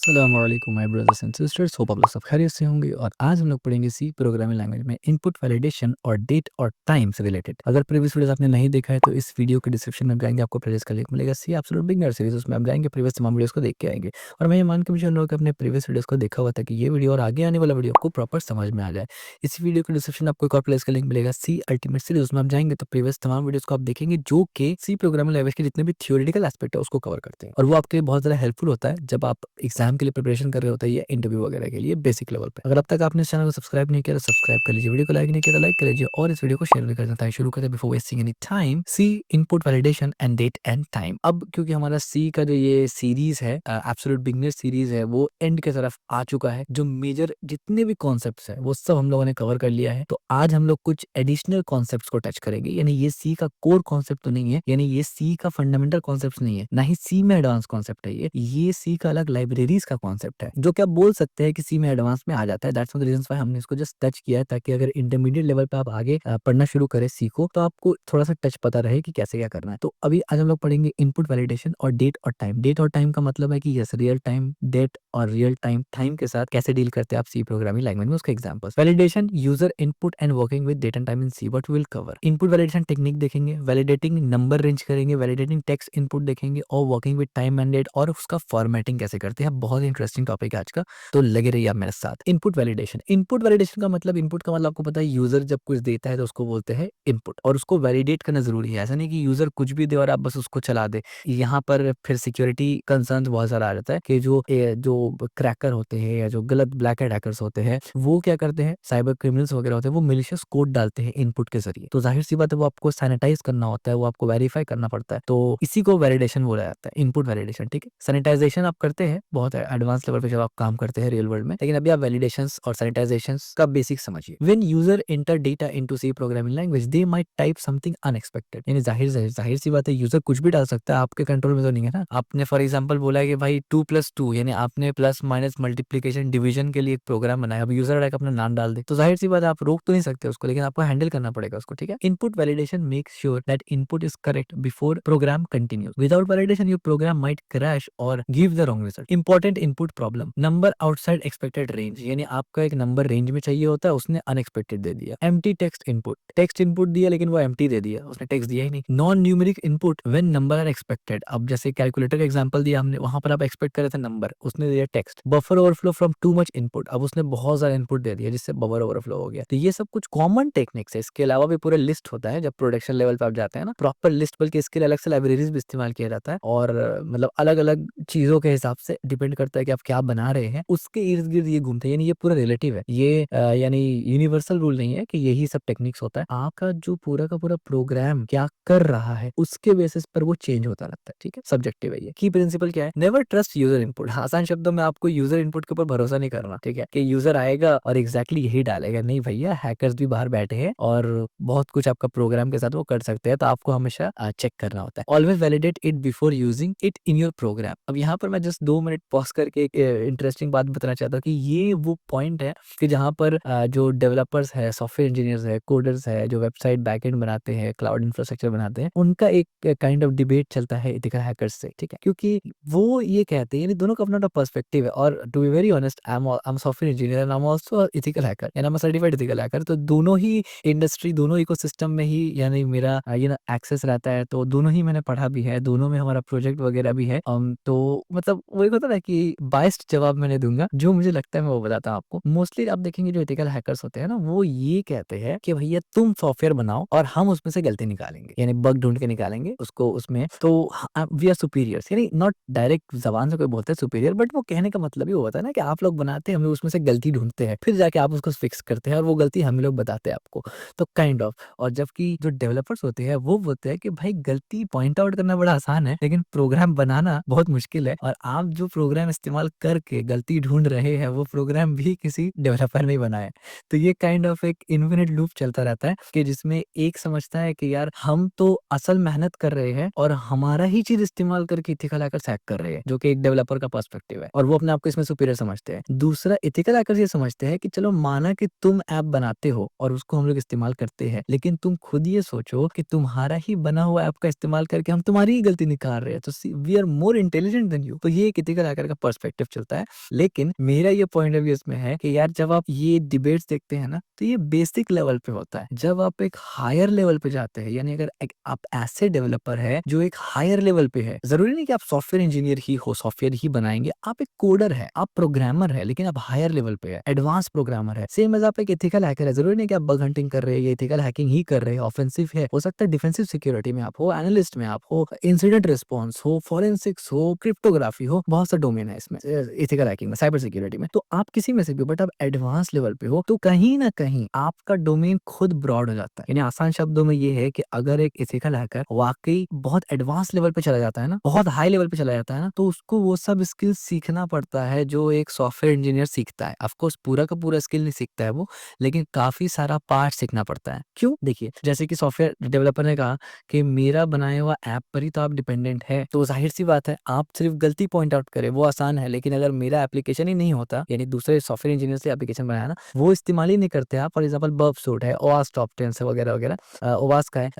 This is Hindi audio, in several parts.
अस्सलामुअलैकुम my brothers and sisters, hope आप लोग सब खैरियत से होंगे। और आज हम लोग पढ़ेंगे सी प्रोग्रामिंग लैंग्वेज में इनपुट वैलिडेशन और डेट और टाइम से रिलेटेड। अगर प्रीवियस वीडियोस आपने नहीं देखा है तो इस वीडियो के डिस्क्रिप्शन में जाएंगे, आपको प्लेलिस्ट का लिंक मिलेगा सी एब्सोल्यूट बिगिनर सीरीज, उसमें आप जाएंगे प्रीवियस तमाम वीडियोस को देख के आएंगे। और मैं ये मान के भी चल रहा हूँ कि अपने प्रीवियस वीडियोस को देखा हुआ था कि ये वीडियो और आगे आने वाला वीडियो आपको प्रॉपर समझ में आ जाए। इस वीडियो के डिस्क्रिप्शन में आपको एक और प्लेलिस्ट का लिंक मिलेगा सी अल्टीमेट सीरीज, उसमें आप जाएंगे तो प्रीवियस तमाम वीडियोस को आप देखेंगे जो कि सी प्रोग्रामिंग लैंग्वेज के जितने भी थियोरेटिकल एस्पेक्ट है उसको कवर करते हैं। और वो आपके लिए बहुत ज़्यादा हेल्पफुल होता है जब आप एग्जाम के लिए प्रिपरेशन कर रहे होते हैं या इंटरव्यू वगैरह के लिए बेसिक लेवल पे। अगर अब तक आपने इस चैनल को सब्सक्राइब नहीं किया तो सब्सक्राइब कर लीजिए, वीडियो को लाइक नहीं किया तो लाइक कर लीजिए और इस वीडियो को शेयर भी कर देता है। शुरू करते हैं before wasting any time. C input validation and date and time. अब क्योंकि हमारा सी का जो ये सीरीज है, एब्सोल्यूट बिगिनर सीरीज है, वो एंड की तरफ आ चुका है। जो मेजर जितने भी कॉन्सेप्ट्स है वो सब हम लोगों ने कवर कर लिया है। तो आज हम लोग कुछ एडिशनल कॉन्सेप्ट्स को टच करेंगे। यानी ये सी का कोर कॉन्सेप्ट तो नहीं है, यानी ये सी का फंडामेंटल कॉन्सेप्ट नहीं है, ना ही सी में एडवांस कॉन्सेप्ट है। ये सी का अलग लाइब्रेरीज का कॉन्सेप्ट है जो कि आप बोल सकते हैं कि सी में एडवांस में आ जाता है। दैट्स वन रीजंस व्हाई हमने इसको जस्ट टच किया है, ताकि अगर इंटरमीडिएट लेवल पे आप आगे पढ़ना शुरू करें सी को तो आपको थोड़ा सा टच पता रहे कि कैसे क्या करना है। तो अभी आज हम लोग पढ़ेंगे इनपुट वैलिडेशन और डेट और टाइम। डेट और टाइम का मतलब है कि यस, रियल टाइम डेट और रियल टाइम टाइम के साथ कैसे डील करते हैं आप सी प्रोग्रामिंग लैंग्वेज में, उसके examples. Validation, user input and working with date and time in C, what we will cover. Input validation technique देखेंगे, वैलिडेटिंग नंबर रेंज करेंगे, वैलिडेटिंग टेक्स्ट इनपुट देखेंगे और working with time and date और उसका फॉर्मेटिंग कैसे करते हैं। बहुत इंटरेस्टिंग टॉपिक है आज का, तो लगे रहिए आप मेरे साथ। Input validation. इनपुट वैलिडेशन का मतलब, इनपुट का मतलब आपको पता है, यूजर जब कुछ देता है तो उसको बोलते हैं इनपुट, और उसको वैलिडेट करना जरूरी है। ऐसा नहीं कि यूजर कुछ भी दे और आप बस उसको चला दे। यहाँ पर फिर सिक्योरिटी कंसर्न बहुत सारा आ जाता है कि जो क्रैकर होते हैं या जो गलत ब्लैक हैट हैकर्स होते हैं वो क्या करते हैं, साइबर क्रिमिनल्स वगैरह होते हैं, वो मिलिशियस कोड डालते हैं इनपुट के जरिए। तो जाहिर सी बात है वो आपको सैनिटाइज करना होता है, वो आपको वेरीफाई करना पड़ता है। तो इसी को वैलिडेशन बोला जाता है, इनपुट वैलिडेशन। ठीक है, सैनिटाइजेशन आप करते हैं बहुत एडवांस लेवल पे जब आप काम करते हैं रियल वर्ल्ड में, लेकिन अभी आप वैलिडेशंस और सैनिटाइजेशंस का बेसिक समझिए। When user enter data into C programming language they might type something unexpected. यानी जाहिर सी बात है, यूजर कुछ भी डाल सकता है, आपके कंट्रोल में तो नहीं है ना। आपने फॉर एग्जांपल बोला है कि भाई 2+2, यानी आपने प्लस माइनस मल्टीप्लीकेशन डिवीजन के लिए एक प्रोग्राम बनाया, अब यूजर डायरेक्ट अपना नाम डाल दे तो जाहिर सी बात है आप रोक तो नहीं सकते उसको, लेकिन आपको हैंडल करना पड़ेगा उसको। ठीक है, input validation make sure that input is correct before program continues. Without validation your program might crash और give the wrong result. Important input problem, number outside expected range, यानी आपका एक नंबर रेंज में चाहिए होता है, उसने अनएक्सपेक्टेड दे दिया। Empty text input, text input दिया लेकिन वो एम्प्टी दे दिया, उसने टेक्स्ट दिया ही नहीं। Non numeric input when number are expected, अब जैसे कैलकुलेटर का एग्जांपल दिया हमने, वहां पर आप एक्सपेक्ट कर रहे थे नंबर, उसने दिया text. Buffer overflow from too much input, अब उसने बहुत सारा इनपुट दे दिया जिससे बफर ओवरफ्लो हो गया। तो ये सब कुछ कॉमन टेक्निक्स है। इसके अलावा भी पूरा लिस्ट होता है जब प्रोडक्शन लेवल पे आप जाते हैं ना, प्रॉपर लिस्ट, बल्कि इसके लिए अलग से लाइब्रेरीज भी इस्तेमाल किया जाता है। और मतलब अलग अलग चीजों के हिसाब से डिपेंड करता है कि आप क्या बना रहे हैं, उसके इर्द गिर्द ये घूमते हैं। यानी ये पूरा रिलेटिव है, ये यानी यूनिवर्सल रूल नहीं है कि यही सब टेक्निक्स होता है। आपका जो पूरा का पूरा प्रोग्राम क्या कर रहा है उसके बेसिस पर वो चेंज होता रहता है। ठीक है, सब्जेक्टिव है ये। की प्रिंसिपल क्या है, नेवर ट्रस्ट यूजर इनपुट। आसान शब्दों में आपको यूजर इनपुट के ऊपर भरोसा नहीं करना। ठीक है, कि यूजर आएगा और एग्जैक्टली यही डालेगा, नहीं भैया, हैकर्स भी बाहर बैठे हैं और बहुत कुछ आपका प्रोग्राम के साथ वो कर सकते हैं, तो आपको हमेशा चेक करना होता है। Always validate it before using it in your program. अब यहाँ पर मैं जस्ट 2 मिनट पॉज करके एक इंटरेस्टिंग बात बताना चाहता हूँ कि ये वो पॉइंट है कि जहाँ पर जो डेवलपर्स है, सॉफ्टवेयर इंजीनियर्स है, कोडर्स है, जो वेबसाइट बैकएंड बनाते हैं, क्लाउड इंफ्रास्ट्रक्चर बनाते हैं, उनका एक काइंड ऑफ डिबेट चलता है एथिकल हैकर्स से। ठीक है, क्योंकि वो ये कहते हैं, यानी दोनों का अपना पर्सपेक्टिव है। और to be very honest, I am software engineer and I am also ethical hacker and I am certified ethical hacker. तो दोनों ही इंडस्ट्री, दोनों इकोसिस्टम में ही यानी मेरा ये ना एक्सेस रहता है, तो दोनों ही मैंने पढ़ा भी है, दोनों में हमारा प्रोजेक्ट वगैरह भी है। तो मतलब वो एक होता है ना कि बाइस्ड जवाब मैंने दूंगा, जो मुझे लगता है मैं वो बताता हूँ आपको। मोस्टली आप देखेंगे जो एथिकल हैकर्स होते हैं ना, वो ये कहते हैं कि भैया तुम सॉफ्टवेयर बनाओ और हम उसमें से गलती निकालेंगे, यानी बग ढूंढ के निकालेंगे उसको उसमें, तो वी आर सुपीरियर्स। यानी नॉट डायरेक्ट जबान से कोई बोलते हैं सुपीरियर, बट वो कहने का मतलब ही वो होता है ना कि आप लोग बनाते हैं, हम लोग उसमें से गलती ढूंढते हैं, फिर जाके आप उसको फिक्स करते हैं और वो गलती हम लोग बताते हैं आपको। तो काइंड ऑफ, और जबकि जो डेवलपर्स होते हैं वो बोलते हैं कि भाई गलती पॉइंट आउट करना बड़ा आसान है, लेकिन प्रोग्राम बनाना बहुत मुश्किल है, और आप जो प्रोग्राम इस्तेमाल करके गलती ढूंढ रहे हैं वो प्रोग्राम भी किसी डेवलपर ने बनाया। तो ये काइंड ऑफ एक इन्फिनिट लूप चलता रहता है कि जिसमें एक समझता है कि यार हम तो असल मेहनत कर रहे हैं और हमारा ही चीज इस्तेमाल करके इथिकल हैकर्स हैक कर रहे हैं, जो कि एक डेवलपर का पर्सपेक्टिव है, और वो अपने आप को इसमें सुपीरियर समझते हैं। दूसरा, इथिकल हैकर्स ये समझते हैं कि चलो माना कि तुम ऐप बनाते हो और उसको हम लोग इस्तेमाल करते हैं, लेकिन तुम खुद ये सोचो कि तुम्हारा ही बना हुआ ऐप का इस्तेमाल करके हम तुम्हारी ही गलती निकाल रहे हैं, तो we are more intelligent than you. तो ये एक इथिकल हैकर का पर्सपेक्टिव चलता है। लेकिन मेरा ये पॉइंट ऑफ व्यू इसमें है कि यार जब आप ये डिबेट्स देखते हैं ना, तो ये बेसिक लेवल पे होता है। जब आप एक हायर लेवल पे जाते हैं, यानी अगर आप ऐसे डेवलपर है जो एक हायर लेवल पे है, जरूरी नहीं कि आप सॉफ्टवेयर इंजीनियर ही हो, सॉफ्टवेयर ही बनाएंगे, आप एक कोडर है, आप प्रोग्रामर है, लेकिन आप हायर लेवल पे है, एडवांस प्रोग्रामर है। सेम एज आप एक एथिकल हैकर है, जरूरी नहीं कि आप बग हंटिंग कर रहे हैं, एथिकल हैकिंग ही कर रहे हैं, ऑफेंसिव है, हो सकता है डिफेंसिव सिक्योरिटी में आप हो, एनालिस्ट में आप हो, इंसिडेंट रिस्पॉन्स हो, फॉरेंसिक्स हो, क्रिप्टोग्राफी हो, बहुत सा डोमेन है इसमें एथिकल हैकिंग में, साइबर सिक्योरिटी में। तो आप किसी में से भी, बट आप एडवांस लेवल पे हो, तो कहीं ना कहीं आपका डोमेन खुद ब्रॉड हो जाता है। यानी आसान शब्दों में ये है कि अगर एक एथिकल हैकर वाकई बहुत एडवांस लेवल पे चला जाता है ना, बहुत हाई लेवल पे चला जाता है ना, तो उसको वो सब स्किल सीखना पड़ता है जो एक सॉफ्टवेयर इंजीनियर सीखता है। ऑफकोर्स पूरा का पूरा स्किल नहीं सीखता है वो, लेकिन काफी सारा पार्ट सीखना पड़ता है। क्यों? देखिए, जैसे कि सॉफ्टवेयर डेवलपर ने कहा कि मेरा बनाया हुआ ऐप पर ही तो आप डिपेंडेंट है, तो जाहिर सी बात है आप सिर्फ गलती पॉइंट आउट करें वो आसान है, लेकिन अगर मेरा एप्लीकेशन ही नहीं होता, यानी दूसरे सॉफ्टवेयर इंजीनियर से एप्लीकेशन बनाया ना, वो इस्तेमाल ही नहीं करते आप, फॉर एग्जाम्पल बर्ब सूट है, ओवास टॉप 10 है, वगैरह वगैरह, ओवास का है,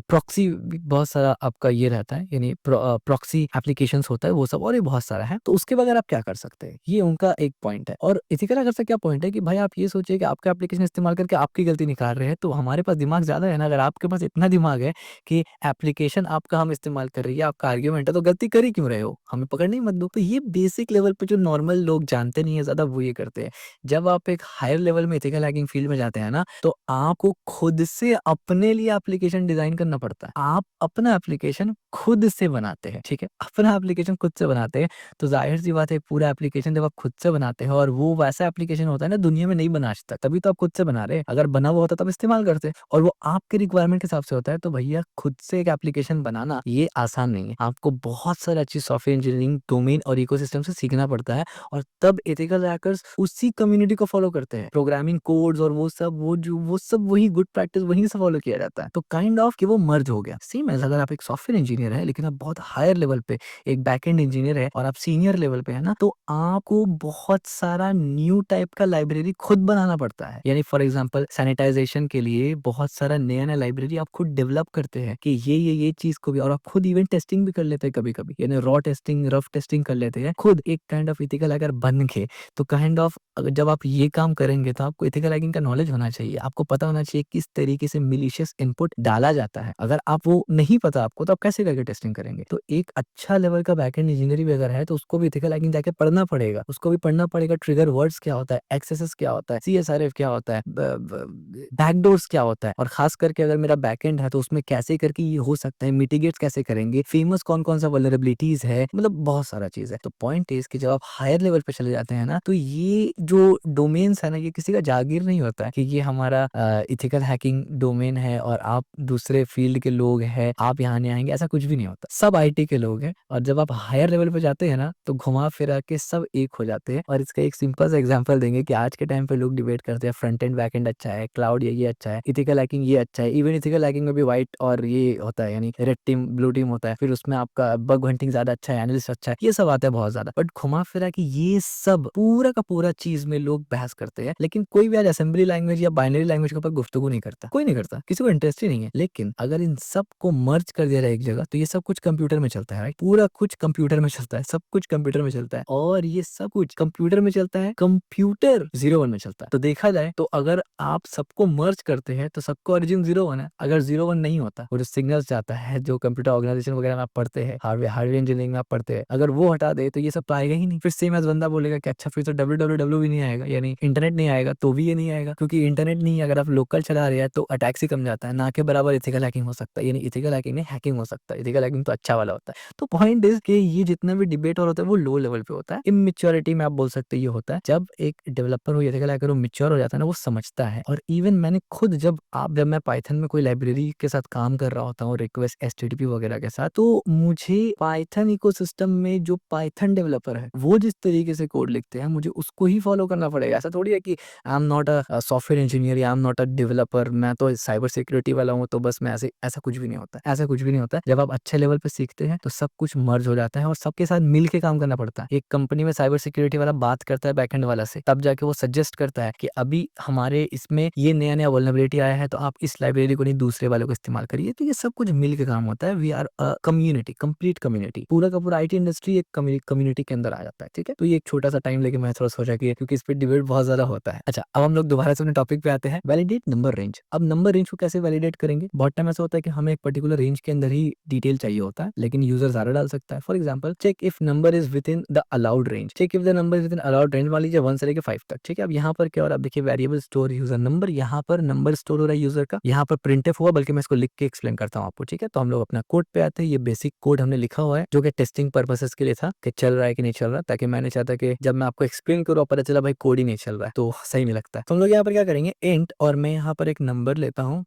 प्रॉक्सी बहुत सारा आपका ये रहता है, यानी प्रॉक्सी एप्लीकेशन होता है वो सब, और ये बहुत सारा है। तो उसके बगैर आप क्या कर सकते हैं, ये उनका एक पॉइंट है। और इथिकल हैकर से क्या पॉइंट है कि भाई आप ये सोचिए कि आपका एप्लीकेशन इस्तेमाल करके आपकी गलती निकाल रहे हैं, तो हमारे पास दिमाग ज्यादा है ना। अगर आपके पास इतना दिमाग है कि एप्लीकेशन आपका हम इस्तेमाल कर रही है, आपका आर्ग्यूमेंट है, तो गलती कर ही क्यों रहे हो, हमें पकड़ने ही मत दो। तो ये बेसिक लेवल पे जो नॉर्मल लोग जानते नहीं है ज्यादा, वो ये करते हैं। जब आप एक हायर लेवल में एथिकल हैकिंग फील्ड में जाते हैं ना, तो आपको खुद से अपने लिए एप्लीकेशन डिजाइन करना पड़ता है। आप अपना एप्लीकेशन खुद से बनाते हैं, ठीक है, अपना एप्लीकेशन खुद से बनाते हैं। तो जाहिर सी बात है, पूरा एप्लीकेशन जब आप खुद से बनाते हैं, और वो वैसा एप्लीकेशन होता है ना दुनिया में नहीं बना आज तक, तभी तो आप खुद से बना रहे हैं। अगर बना हुआ होता तब इस्तेमाल करते, और वो आपके रिक्वायरमेंट के हिसाब से होता है, तो भैया खुद से एक एप्लीकेशन बनाना ये आसान नहीं है। आपको बहुत सारी अच्छी सॉफ्टवेयर इंजीनियरिंग डोमेन और इकोसिस्टम से सीखना पड़ता है, और तब एथिकल हैकर्स उसी कम्युनिटी को फॉलो करते हैं। प्रोग्रामिंग कोड्स और वो सब वही गुड प्रैक्टिस वहीं से फॉलो किया जाता है। तो काइंड ऑफ कि वो मर्ज हो गया। सेम एज अगर आप एक सॉफ्टवेयर इंजीनियर है, लेकिन आप बहुत हायर लेवल पे एक बैकएंड इंजीनियर है, और आप सीनियर लेवल पे है ना, तो आपको बहुत सारा न्यू टाइप का लाइब्रेरी खुद बनाना पड़ता है। यानी फॉर एग्जांपल सैनिटाइजेशन के लिए बहुत सारा नया नया लाइब्रेरी आप खुद डेवलप करते हैं कि ये चीज को भी, और आप खुद इवेंट टेस्टिंग भी कर लेते हैं कभी कभी, यानी रॉ टेस्टिंग, रफ टेस्टिंग कर लेते हैं खुद, एक काइंड ऑफ एथिकल हैकर बन के। तो काइंड ऑफ जब आप ये काम करेंगे, तो आपको एथिकल हैकिंग का नॉलेज होना चाहिए। आपको पता होना चाहिए किस तरीके से मिलिशियस इनपुट डाला जाता है। अगर आप वो नहीं पता आपको, तो आप कैसे करके टेस्टिंग करेंगे? तो एक अच्छा लेवल का बैकएंड इंजीनियरिंग भी अगर है, तो उसको भी एथिकल हैकिंग जाके पढ़ना पड़ेगा। उसको भी पढ़ना पड़ेगा ट्रिगर वर्ड्स क्या होता है, एक्सेसेस क्या होता है, सीएसआरएफ क्या होता है, बैकडोर्स क्या होता है, और खास करके अगर मेरा बैकएंड है तो उसमें कैसे करके ये हो सकता है, मिटिगेट कैसे करेंगे, फेमस कौन कौन सा वल्नरेबिलिटीज है, मतलब बहुत सारा चीज है। तो पॉइंट इज कि जब आप हायर लेवल पे चले जाते हैं ना, तो ये जो डोमेन्स है ना, ये किसी का जागीर नहीं होता है कि ये हमारा इथिकल हैकिंग डोमेन है और आप दूसरे फील्ड के लोग हैं, आप यहाँ नहीं आएंगे, ऐसा कुछ भी नहीं होता। सब आईटी के लोग हैं, और जब आप हायर लेवल पे जाते हैं ना, तो घुमा फिरा के सब एक हो जाते हैं। और इसका एक सिंपल सा एग्जांपल देंगे कि आज के टाइम पे लोग डिबेट करते हैं फ्रंट एंड बैक एंड अच्छा है, क्लाउड ये अच्छा है, इथिकल हैकिंग ये अच्छा है। इवन इथिकल हैकिंग में भी व्हाइट और ये होता है, यानी रेड टीम ब्लू टीम होता है। फिर उसमें आपका बग हंटिंग ज्यादा अच्छा है, एनालिस्ट अच्छा है, ये सब आता है बहुत ज्यादा। बट घुमा फिरा कि ये सब पूरा का पूरा चीज में लोग बहस करते हैं, लेकिन कोई भी आज असेंबली लैंग्वेज या बाइनरी लैंग्वेज के ऊपर गुफ्तगू नहीं करता, कोई नहीं करता, किसी को इंटरेस्ट ही नहीं है। लेकिन अगर इन सब को मर्ज कर दिया जाए एक जगह, तो ये सब कुछ कंप्यूटर में चलता है, राइट? पूरा कुछ कंप्यूटर में चलता है, सब कुछ कंप्यूटर में चलता है, और ये सब कुछ कंप्यूटर में चलता है, कंप्यूटर 0-1 में चलता है। तो देखा जाए तो अगर आप सबको मर्ज करते हैं, तो सबको ओरिजिन 0-1 है। अगर 0-1 नहीं होता, वो जो सिग्नल्स जाता है, जो कंप्यूटर ऑर्गेनाइजेशन वगैरह में आप पढ़ते हैं, हार्डवेयर इंजीनियरिंग में आप पढ़ते हैं, अगर वो हटा दे, तो ये सब तो आएगा ही नहीं। फिर सेम एज बंदा बोलेगा कि अच्छा फिर तो www भी नहीं आएगा, यानी इंटरनेट नहीं आएगा, तो भी ये नहीं आएगा, क्योंकि इंटरनेट नहीं, अगर आप लोकल चला रहे हैं तो अटैक्स ही कम जाता है, ना के बराबर इथिकल हैकिंग हो सकता है। यानी इथिकल हैकिंग नहीं, हैकिंग हो सकता है। इथिकल हैकिंग तो अच्छा वाला होता है। तो पॉइंट इज कि ये जितना भी डिबेट और होता है, वो लो लेवल पे होता है, इमेच्योरिटी में आप बोल सकते हैं ये होता है। जब एक डेवलपर हो, इथिकल हैकर हो, मैच्योर हो जाता है ना, वो समझता है। और इवन मैंने खुद जब मैं पाइथन में कोई लाइब्रेरी के साथ काम कर रहा होता हूँ, रिक्वेस्ट एचटीटीपी वगैरह के साथ, तो मुझे पाइथन इकोसिस्टम में जो पाइथन डेवलपर है, वो जिस तरीके से कोड लिखते हैं, मुझे उसको ही फॉलो करना पड़ेगा। ऐसा थोड़ी है कि आई am not a software engineer, I am not a developer, मैं तो साइबर सिक्योरिटी वाला हूँ, तो बस मैं ऐसा कुछ भी नहीं होता, ऐसा कुछ भी नहीं होता। जब आप अच्छे लेवल पे सीखते हैं, तो सब कुछ मर्ज हो जाता है, और सबके साथ मिल के काम करना पड़ता है। एक कंपनी में साइबर सिक्योरिटी वाला बात करता है बैकएंड वाला से, तब जाके वो सजेस्ट करता है कि अभी हमारे इसमें ये नया नया वल्नरेबिलिटी आया है, तो आप इस लाइब्रेरी को नहीं दूसरे वालों को इस्तेमाल करिए। तो ये सब कुछ मिल के काम होता है। We are a community, complete community. पूरा का पूरा आईटी इंडस्ट्री एक कम्युनिटी के अंदर आ जाता है। ठीक है, तो ये एक छोटा सा टाइम लेके मैं थोड़ा सोचा कि क्योंकि इस पे डिबेट बहुत ज्यादा होता है। अच्छा, अब हम लोग दोबारा से अपने टॉपिक पे आते हैं, वैलिडेट नंबर रेंज। अब नंबर रेंज को कैसे वैलिडेट करेंगे? बहुत टाइम ऐसा होता है कि हमें एक पर्टिकुलर रेंज के अंदर ही डिटेल चाहिए होता है, लेकिन यूजर ज्यादा डाल सकता है। For example, check if number is within the allowed range. Check if the number is within allowed range, मान लीजिए 1 से लेके 5 तक। ठीक है, अब यहाँ पर क्या हो रहा है? अब देखिए, वेरिएबल स्टोर यूजर नंबर, यहाँ पर नंबर स्टोर हो रहा है यूजर का, यहाँ पर प्रिंटफ हुआ, बल्कि मैं इसको लिख के एक्सप्लेन करता हूँ आपको। ठीक है, तो हम लोग अपना कोड पे आते हैं। ये बेसिक कोड हमने लिखा हुआ है जो कि टेस्टिंग पर्पसेस के लिए था कि चल रहा है कि नहीं चल रहा, ताकि मैं नहीं चाहता कि जब मैं आपको एक्सप्लेन करूँ पता चला भाई कोड ही नहीं चल रहा है, तो सही नहीं लगता है। तो हम लोग यहाँ पर क्या करेंगे, इंट, और मैं यहाँ पर एक नंबर लेता हूँ,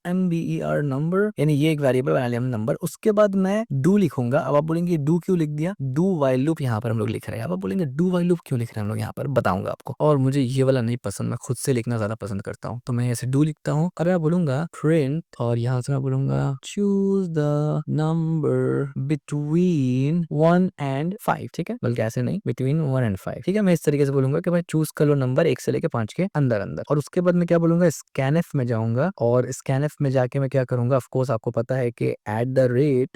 MBER नंबर, यानी ये एक वेरिएबल बना लिया हमने नंबर। उसके बाद मैं डू लिखूंगा। अब आप बोलेंगे डू क्यों लिख दिया? डू वाइल लूप यहाँ पर हम लोग लिख रहे हैं। अब आप बोलेंगे डू वाइल लूप क्यों लिख रहे हैं हम लोग यहाँ पर, बताऊंगा आपको। और मुझे ये वाला नहीं पसंद, मैं खुद से लिखना ज्यादा पसंद करता हूँ, तो मैं ऐसे डू लिखता हूँ। और मैं बोलूंगा प्रिंट, और यहाँ से मैं बोलूंगा choose the number between 1 and 5। ठीक है, बल्कि ऐसे नहीं, बिटवीन 1 and 5। ठीक है, मैं इस तरीके से बोलूंगा कि भाई चूज कर लो नंबर 1 से लेके 5 के अंदर अंदर। और उसके बाद मैं क्या बोलूंगा, स्कैनफ में जाऊंगा, और स्कैनफ में जाके मैं क्या करूंगा, ऑफ कोर्स आपको पता है कि @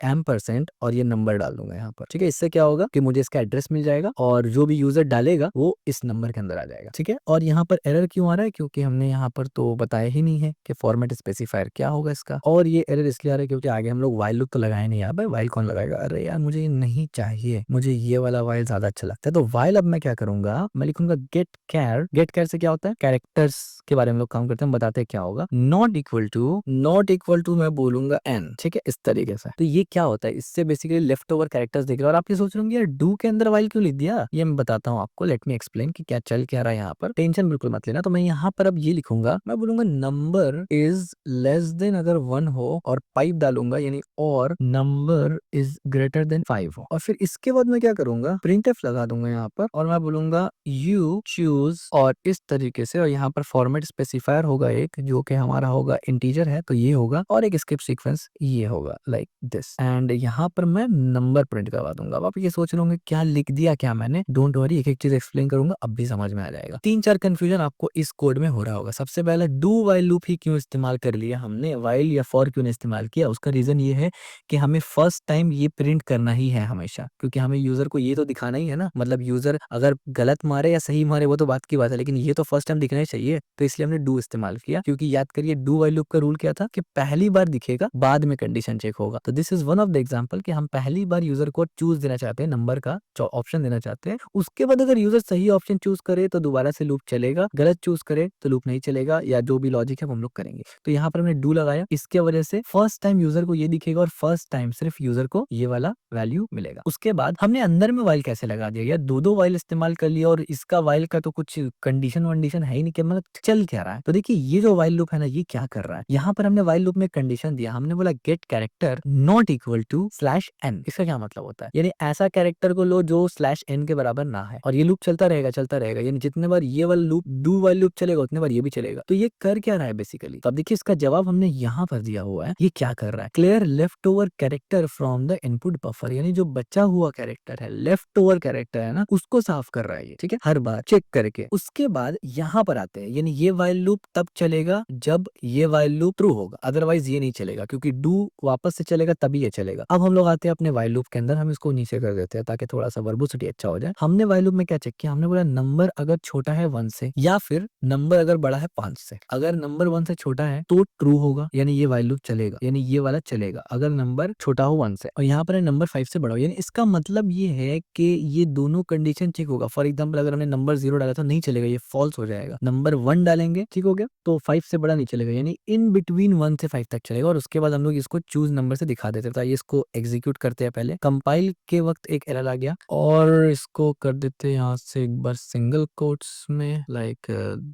एम% और ये नंबर डाल दूंगा यहाँ पर। ठीक है, इससे क्या होगा कि मुझे इसका एड्रेस मिल जाएगा, और जो भी यूजर डालेगा वो इस नंबर के अंदर आ जाएगा। ठीक है, और यहाँ पर एरर क्यों आ रहा है? क्योंकि हमने यहाँ पर तो बताया ही नहीं है कि फॉर्मेट स्पेसिफायर क्या होगा इसका। और ये एरर इसलिए आ रहा है क्योंकि आगे हम लोग वाइल लूप तो लगाए नहीं। यार भाई, वाइल कौन लगाएगा? अरे यार, मुझे ये नहीं चाहिए, मुझे ये वाला वाइल ज्यादा अच्छा लगता है। तो वाइल अब मैं क्या करूंगा, मैं लिखूंगा गेट कैर। गेट कैर से क्या होता है? कैरेक्टर्स के बारे में लोग काम करते हैं, बताते हैं क्या होगा। नॉट इक्वल टू मैं बोलूंगा n। ठीक है, इस तरीके से। तो ये क्या होता है, इससे बेसिकली लेफ्ट ओवर कैरेक्टर्स देख रहे हो। और आप ये सोच रहे होंगे यार, डू के अंदर वाइल क्यों लिख दिया? ये मैं बताता हूँ आपको, लेट मी एक्सप्लेन कि क्या चल क्या रहा है यहाँ पर। टेंशन बिल्कुल मत लेना। तो मैं यहाँ पर अब ये लिखूंगा, मैं बोलूंगा नंबर इज लेस देन अगर 1 हो, और पाइप डालूंगा, यानी और नंबर इज ग्रेटर देन 5 हो। और फिर इसके बाद मैं क्या करूंगा, प्रिंटफ लगा दूंगा यहाँ पर, और मैं बोलूंगा यू चूज, और इस तरीके से। और यहाँ पर फॉर्मेट स्पेसिफायर होगा एक, जो कि हमारा होगा इंटीजर है, तो ये होगा, और एक स्किप सीक्वेंस ये होगा लाइक दिस। एंड यहाँ पर मैं नंबर प्रिंट करवा दूंगा। अब आप ये सोच रहे होंगे क्या लिख दिया क्या मैंने? डोंट वरी, एक एक चीज एक्सप्लेन करूंगा, अब भी समझ में आ जाएगा। 3-4 कंफ्यूजन आपको इस कोड में हो रहा होगा। सबसे पहले, डू वाइल लूप ही क्यों इस्तेमाल कर लिया हमने, वाइल या फॉर क्यों नहीं इस्तेमाल किया? उसका रीजन ये है कि हमें फर्स्ट टाइम ये प्रिंट करना ही है हमेशा, क्योंकि हमें यूजर को ये तो दिखाना ही है ना। मतलब यूजर अगर गलत मारे या सही मारे वो तो बात की बात है, लेकिन ये तो फर्स्ट टाइम दिखना ही चाहिए। तो इसलिए हमने डू इस्तेमाल किया, क्योंकि याद करिए डू वाइल लूप का रूल क्या था कि पहली बार दिखेगा, बाद में कंडीशन चेक होगा। तो this is one of the example कि हम पहली बार यूजर को चूज देना चाहते हैं, नंबर का ऑप्शन देना चाहते हैं। उसके बाद अगर यूजर सही ऑप्शन चूज करे तो दोबारा से लूप चलेगा, गलत चूज करे तो लूप नहीं चलेगा, या जो भी लॉजिक है वो हम लोग करेंगे। तो यहाँ पर हमने डू लगाया, इसके वजह से फर्स्ट टाइम यूजर को ये दिखेगा, और फर्स्ट टाइम सिर्फ यूजर को ये वाला वैल्यू मिलेगा। उसके बाद हमने अंदर में वाइल कैसे लगा दिया, या दो वाइल इस्तेमाल कर लिया, और इसका वाइल का तो कुछ कंडीशन वंडीशन है ही नहीं कि मतलब चल क्या रहा है। तो देखिए, ये जो वाइल लूप है ना, ये क्या कर रहा है, यहाँ पर हमने वाइल लूप में कंडीशन दिया, हमने बोला get character not equal to /n। इसका क्या मतलब होता है? यानी ऐसा कैरेक्टर को लो जो /n के बराबर ना है, और ये लूप चलता रहेगा। यानी जितने बार ये वाला लूप डू वाइल लूप चलेगा, उतने बार ये भी चलेगा। तो ये कर क्या रहा है बेसिकली? तो अब देखिए, इसका जवाब हमने यहाँ पर दिया हुआ है। ये क्या कर रहा है, clear left over character from the input buffer, यानी जो बचा हुआ कैरेक्टर है, लेफ्ट ओवर कैरेक्टर है ना, उसको साफ कर रहा है ये। ठीक है, हर बार चेक करके। उसके बाद यहाँ पर आते हैं, यानी ये वाइल लूप तब चलेगा जब ये वाइल लूप ट्रू होगा, अदरवाइज ये नहीं चलेगा, क्योंकि डू वापस से चलेगा तभी ये चलेगा। अब हम लोग आते हैं अपने वाइल लूप के अंदर, हम इसको नीचे कर देते हैं ताकि थोड़ा सा वर्बोसिटी अच्छा हो जाए। हमने वाइल लूप में क्या चेक किया, हमने बोला नंबर अगर छोटा है 1 से, या फिर नंबर अगर बड़ा है 5 से। अगर नंबर 1 से छोटा है तो ट्रू होगा, यानी ये वाइल लूप चलेगा, यानी ये वाला चलेगा। अगर नंबर छोटा हो 1 से, और यहाँ पर नंबर 5 से बड़ा हो, यानी इसका मतलब ये है कि ये दोनों कंडीशन चेक होगा। फॉर एग्जाम्पल, अगर हमने नंबर 0 डाला तो नहीं चलेगा, ये फॉल्स हो जाएगा। नंबर 1 डालेंगे, ठीक हो गया, तो 5 से बड़ा नहीं चलेगा, यानी इन बिटवीन 1 से 5 तक चलेगा। और उसके बाद हम लोग इसको चूज नंबर से दिखा देते हैं। तो ये इसको एग्जीक्यूट करते हैं। पहले कंपाइल के वक्त एक एरर आ गया, और इसको कर देते हैं यहाँ से एक बार सिंगल कोट्स में, लाइक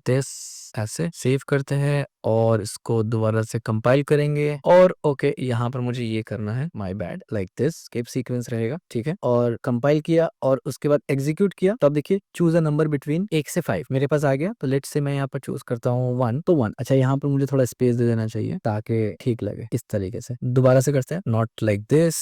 दिस, ऐसे सेव करते हैं, और इसको दोबारा से कंपाइल करेंगे। और ओके, यहाँ पर मुझे ये करना है, my bad, like this skip sequence रहेगा। ठीक है, और कंपाइल किया, और उसके बाद एग्जीक्यूट किया। तो अब देखिए, चूज अ नंबर बिटवीन 1 से 5 मेरे पास आ गया। तो लेट्स से मैं यहाँ पर चूज करता हूँ 1, तो 1। अच्छा, यहाँ पर मुझे थोड़ा स्पेस दे देना चाहिए ताकि ठीक लगे। इस तरीके से दोबारा से करते हैं, नॉट लाइक दिस,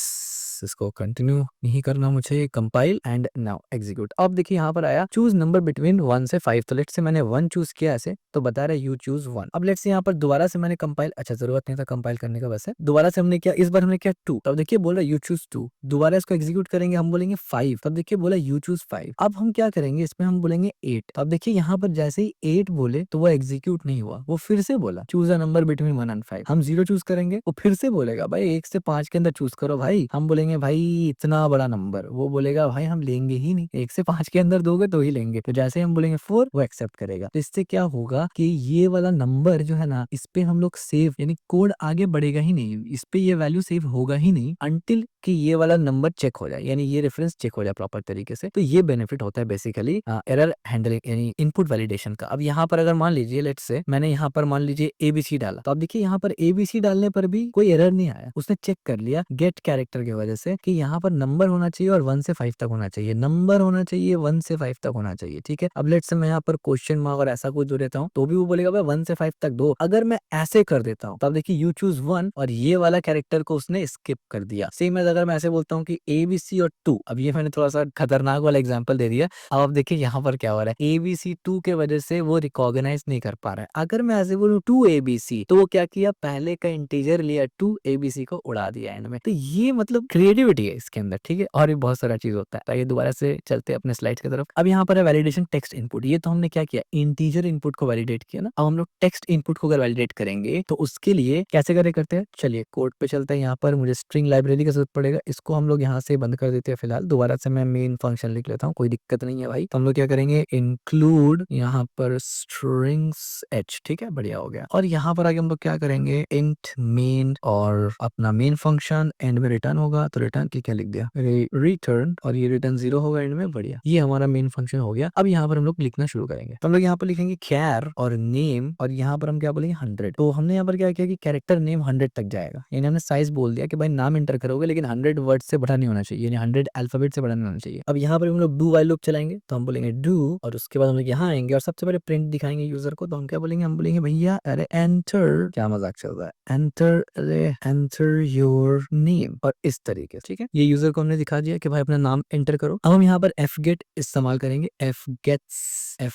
बस इसको कंटिन्यू नहीं करना मुझे, कंपाइल एंड नाउ एग्जीक्यूट। अब देखिए यहाँ पर आया चूज नंबर बिटवीन 1 से 5, तो लेट्स से मैंने 1 चूज किया ऐसे, तो बता रहा है यू चूज 1। अब लेट्स से यहाँ पर दोबारा से मैंने कंपाइल, अच्छा जरूरत नहीं था कंपाइल करने का, वैसे दोबारा से हमने किया, इस बार हमने किया 2, तब देखिए बोल रहा है यू चूज 2, दोबारा इसको एग्जीक्यूट करेंगे, हम बोलेंगे 5, तब देखिए बोला यू चूज 5। अब हम क्या करेंगे, इसमें हम बोलेंगे 8, अब देखिए यहाँ पर जैसे ही 8 बोले तो वो एग्जीक्यूट नहीं हुआ, वो फिर से बोला choose a number between 1 and 5, हम 0 चूज करेंगे, वो फिर से बोलेगा भाई 1 से 5 के अंदर चूज करो भाई, हम बोलेंगे भाई इतना बड़ा नंबर, वो बोलेगा भाई हम लेंगे ही नहीं, 1 से 5 के अंदर दोगे तो ही लेंगे, तो जैसे ही हम बोलेंगे 4 वो एक्सेप्ट करेगा। तो इससे क्या होगा कि ये वाला नंबर जो है ना, इस पे हम लोग सेव यानी कोड आगे बढ़ेगा ही नहीं, इस पे ये वैल्यू सेव होगा ही नहीं अनटिल कि ये वाला नंबर चेक हो जाए, यानी ये रेफरेंस चेक हो जाए प्रॉपर तरीके से। तो ये बेनिफिट होता है बेसिकली एरर हैंडलिंग यानी इनपुट वैलिडेशन का। अब यहाँ पर अगर मान लीजिए लेट्स से मैंने यहाँ पर मान लीजिए एबीसी डाला, तो अब देखिए यहाँ पर एबीसी डालने पर भी कोई एरर नहीं आया, उसने चेक कर लिया गेट कैरेक्टर की वजह से कि यहाँ पर नंबर होना चाहिए और 1 से 5 तक होना चाहिए, नंबर होना चाहिए 1 से 5 तक होना चाहिए, ठीक है। अब लेट्स से मैं यहाँ पर क्वेश्चन मार्क और ऐसा कुछ दो देता हूँ तो भी वो बोलेगा भाई 1 से 5 तक दो। अगर मैं ऐसे कर देता हूँ तब देखिए यू चूज 1 और ये वाला कैरेक्टर को उसने स्किप कर दिया। सेम एज अगर मैं ऐसे बोलता हूँ कि ए बी सी और 2, अब ये मैंने थोड़ा सा खतरनाक वाला एग्जाम्पल दे दिया। अब देखिए यहाँ पर क्या हो रहा है, ए बी सी 2 के वजह से वो रिकॉग्नाइज नहीं कर पा रहा है। अगर मैं ऐसे बोलूँ 2 ए बी सी, तो वो क्या किया, पहले का इंटीजर लिया 2 ए बी सी को उड़ा दिया एंड में। तो ये मतलब क्रिएटिविटी है इसके अंदर, ठीक है। और भी बहुत सारा चीज होता है। तो ये दोबारा से चलते हैं अपने स्लाइड्स की तरफ। अब यहाँ पर है वैलिडेशन टेक्स्ट इनपुट। ये तो हमने क्या किया, इंटीजर इनपुट को वैलिडेट किया ना। अब हम लोग टेक्स्ट इनपुट को अगर वैलिडेट करेंगे तो उसके लिए कैसे करते हैं, चलिए कोड पे चलते हैं। यहाँ पर मुझे स्ट्रिंग लाइब्रेरी का जरूरत पड़ेगा, इसको हम लोग यहाँ से बंद कर देते हैं फिलहाल। दोबारा से मैं मेन फंक्शन लिख लेता हूँ, कोई दिक्कत नहीं है भाई। तो हम लोग क्या करेंगे, इंक्लूड यहाँ पर स्ट्रिंग्स एच, ठीक है, बढ़िया हो गया। और यहाँ पर आगे हम लोग क्या करेंगे, इंट मेन और अपना मेन फंक्शन एंड में रिटर्न होगा, तो रिटर्न की क्या लिख दिया, रिटर्न, और ये रिटर्न 0 होगा एंड में, बढ़िया। ये हमारा मेन फंक्शन हो गया। अब यहाँ पर हम लोग लिखना शुरू करेंगे, तो हम लोग यहाँ पर लिखेंगे कैर और नेम, और यहाँ पर हम क्या बोलेंगे 100। तो हमने यहाँ पर क्या किया कि कैरेक्टर नेम 100 तक जाएगा, यानी हमने साइज बोल दिया कि भाई नाम एंटर करोगे लेकिन 100 वर्ड से बड़ा नहीं होना चाहिए, यानी 100 अल्फाबेट से बड़ा नहीं होना चाहिए। अब यहाँ पर हम लोग डू वाइल लूप चलाएंगे, तो हम बोलेंगे डू, और उसके बाद हम लोग यहाँ आएंगे और सबसे पहले प्रिंट दिखाएंगे यूजर को। तो हम क्या बोलेंगे, हम बोलेंगे भैया अरे एंटर, क्या मजाक चल रहा है, एंटर, अरे एंटर योर नेम, और इस तरीके से, ठीक है। ये यूजर को हमने दिखा दिया कि भाई अपना नाम एंटर करो। अब हम यहाँ पर एफ गेट इस्तेमाल करेंगे, एफ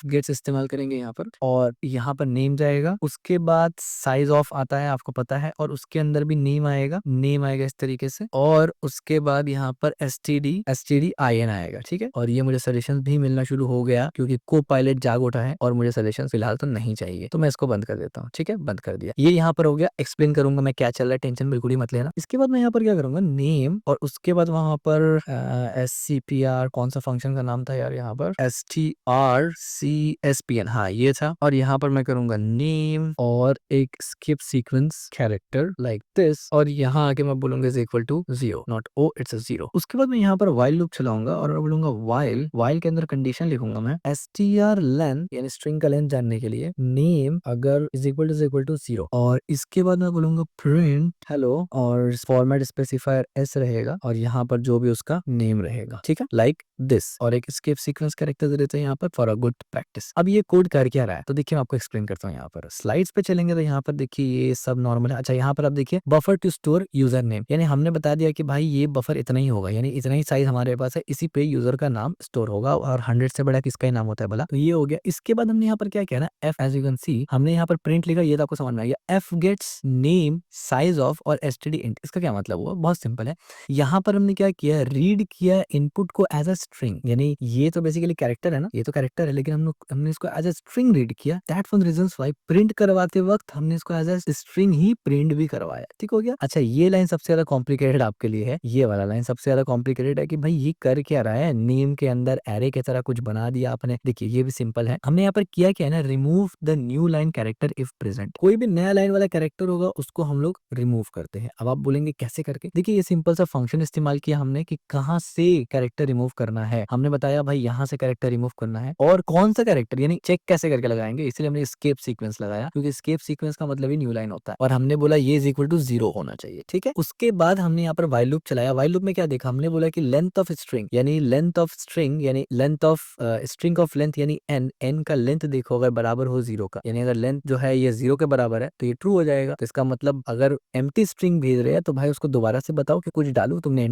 गेट्स इस्तेमाल करेंगे यहाँ पर, और यहाँ पर नेम जाएगा, उसके बाद साइज ऑफ आता है आपको पता है, और उसके अंदर भी नेम आएगा इस तरीके से, और उसके बाद यहाँ पर एसटीडी आईएन आएगा, ठीक है। और ये मुझे सजेशन भी मिलना शुरू हो गया क्योंकि को पायलट जाग उठा है और मुझे सजेशन फिलहाल तो नहीं चाहिए, तो मैं इसको बंद कर देता हूँ, ठीक है, बंद कर दिया। ये यहाँ पर हो गया, एक्सप्लेन करूंगा मैं क्या चल रहा है, टेंशन बिल्कुल ही मत लेना। इसके बाद मैं यहाँ पर क्या करूंगा, नेम, और उसके बाद वहां पर SCPR, कौन सा फंक्शन का नाम था यार, यहाँ पर STRCSPN, हाँ ये था। और यहाँ पर मैं करूंगा नेम और एक escape sequence character like this, और यहाँ आके मैं बोलूंगा is equal to 0, not O, it's a 0। उसके बाद मैं यहाँ पर वाइल लूप चलाऊंगा और मैं बोलूंगा वाइल के अंदर कंडीशन लिखूंगा मैं strlen, यानी स्ट्रिंग का लेंथ जानने के लिए, नेम अगर इज इक्वल टू 0, और इसके बाद मैं बोलूंगा प्रिंट हेलो, और फॉर्मेट स्पेसिफायर s रहेगा, और यहाँ पर जो भी उसका नेम रहेगा, ठीक है, लाइक दिस, और एक स्किप सीक्वेंस कैरेक्टर दे देते हैं यहाँ पर फॉर अ गुड प्रैक्टिस। अब ये कोड कर क्या रहा है, तो देखिए मैं आपको एक्सप्लेन करता हूँ। यहाँ पर स्लाइड्स पे चलेंगे तो यहाँ पर देखिए ये सब नॉर्मल है। अच्छा यहाँ पर आप देखिए buffer to store user name, यानी हमने बता दिया कि भाई ये बफर इतना ही होगा, यानी इतना ही साइज हमारे पास है, इसी पे यूजर का नाम स्टोर होगा, और 100 से बड़ा किसका ही नाम होता है भला, तो ये हो गया। इसके बाद हमने यहाँ पर क्या किया ना, F, as you can see हमने यहाँ पर प्रिंट लिखा, ये तो आपको समझ में आ गया, F gets name size of और एसटीडी इंट। इसका क्या मतलब हुआ, बहुत सिंपल है। यहाँ पर हमने क्या किया, रीड किया इनपुट को एज अ स्ट्रिंग, यानी ये तो बेसिकली कैरेक्टर है ना, ये तो कैरेक्टर है, लेकिन हमने इसको एज अ स्ट्रिंग रीड किया। That was reasons why print करवाते वक्त हमने इसको एज अ स्ट्रिंग ही प्रिंट भी करवाया, ठीक हो गया। अच्छा ये लाइन सबसे ज्यादा कॉम्प्लिकेटेड आपके लिए है, ये वाला लाइन सबसे ज्यादा कॉम्प्लिकेटेड है कि भाई ये कर क्या रहा है, नेम के अंदर एरे की तरह कुछ बना दिया आपने। देखिए ये भी सिंपल है, हमने यहाँ पर किया क्या है ना, remove the new line character if present. कोई भी नया लाइन वाला कैरेक्टर होगा उसको हम लोग रिमूव करते हैं। अब आप बोलेंगे कैसे करके, देखिए ये सिंपल सा फंक्शन इस्तेमाल किया हमने कि कहाँ से कैरेक्टर रिमूव करना करना है। हमने बताया भाई यहाँ से कैरेक्टर रिमूव करना है, और कौन सा कैरेक्टर यानी चेक कैसे करके लगाएंगे, इसलिए हमने एस्केप सीक्वेंस लगाया, क्योंकि एस्केप सीक्वेंस का मतलब ही न्यू लाइन होता है। और हमने बोला ये इज इक्वल टू 0 होना चाहिए, ठीक है। उसके बाद हमने यहाँ पर व्हाइल लूप चलाया। व्हाइल लूप में क्या देखा, हमने बोला कि लेंथ ऑफ स्ट्रिंग यानी लेंथ ऑफ स्ट्रिंग यानी length of string of length यानी एन का लेंथ देखो अगर बराबर हो 0 का, यानी अगर लेंथ जो है ये 0 के बराबर है तो ये ट्रू हो जाएगा। तो इसका मतलब अगर एम्प्टी स्ट्रिंग भेज रहे हैं तो भाई उसको दोबारा से बताओ कि कुछ डालो, तुमने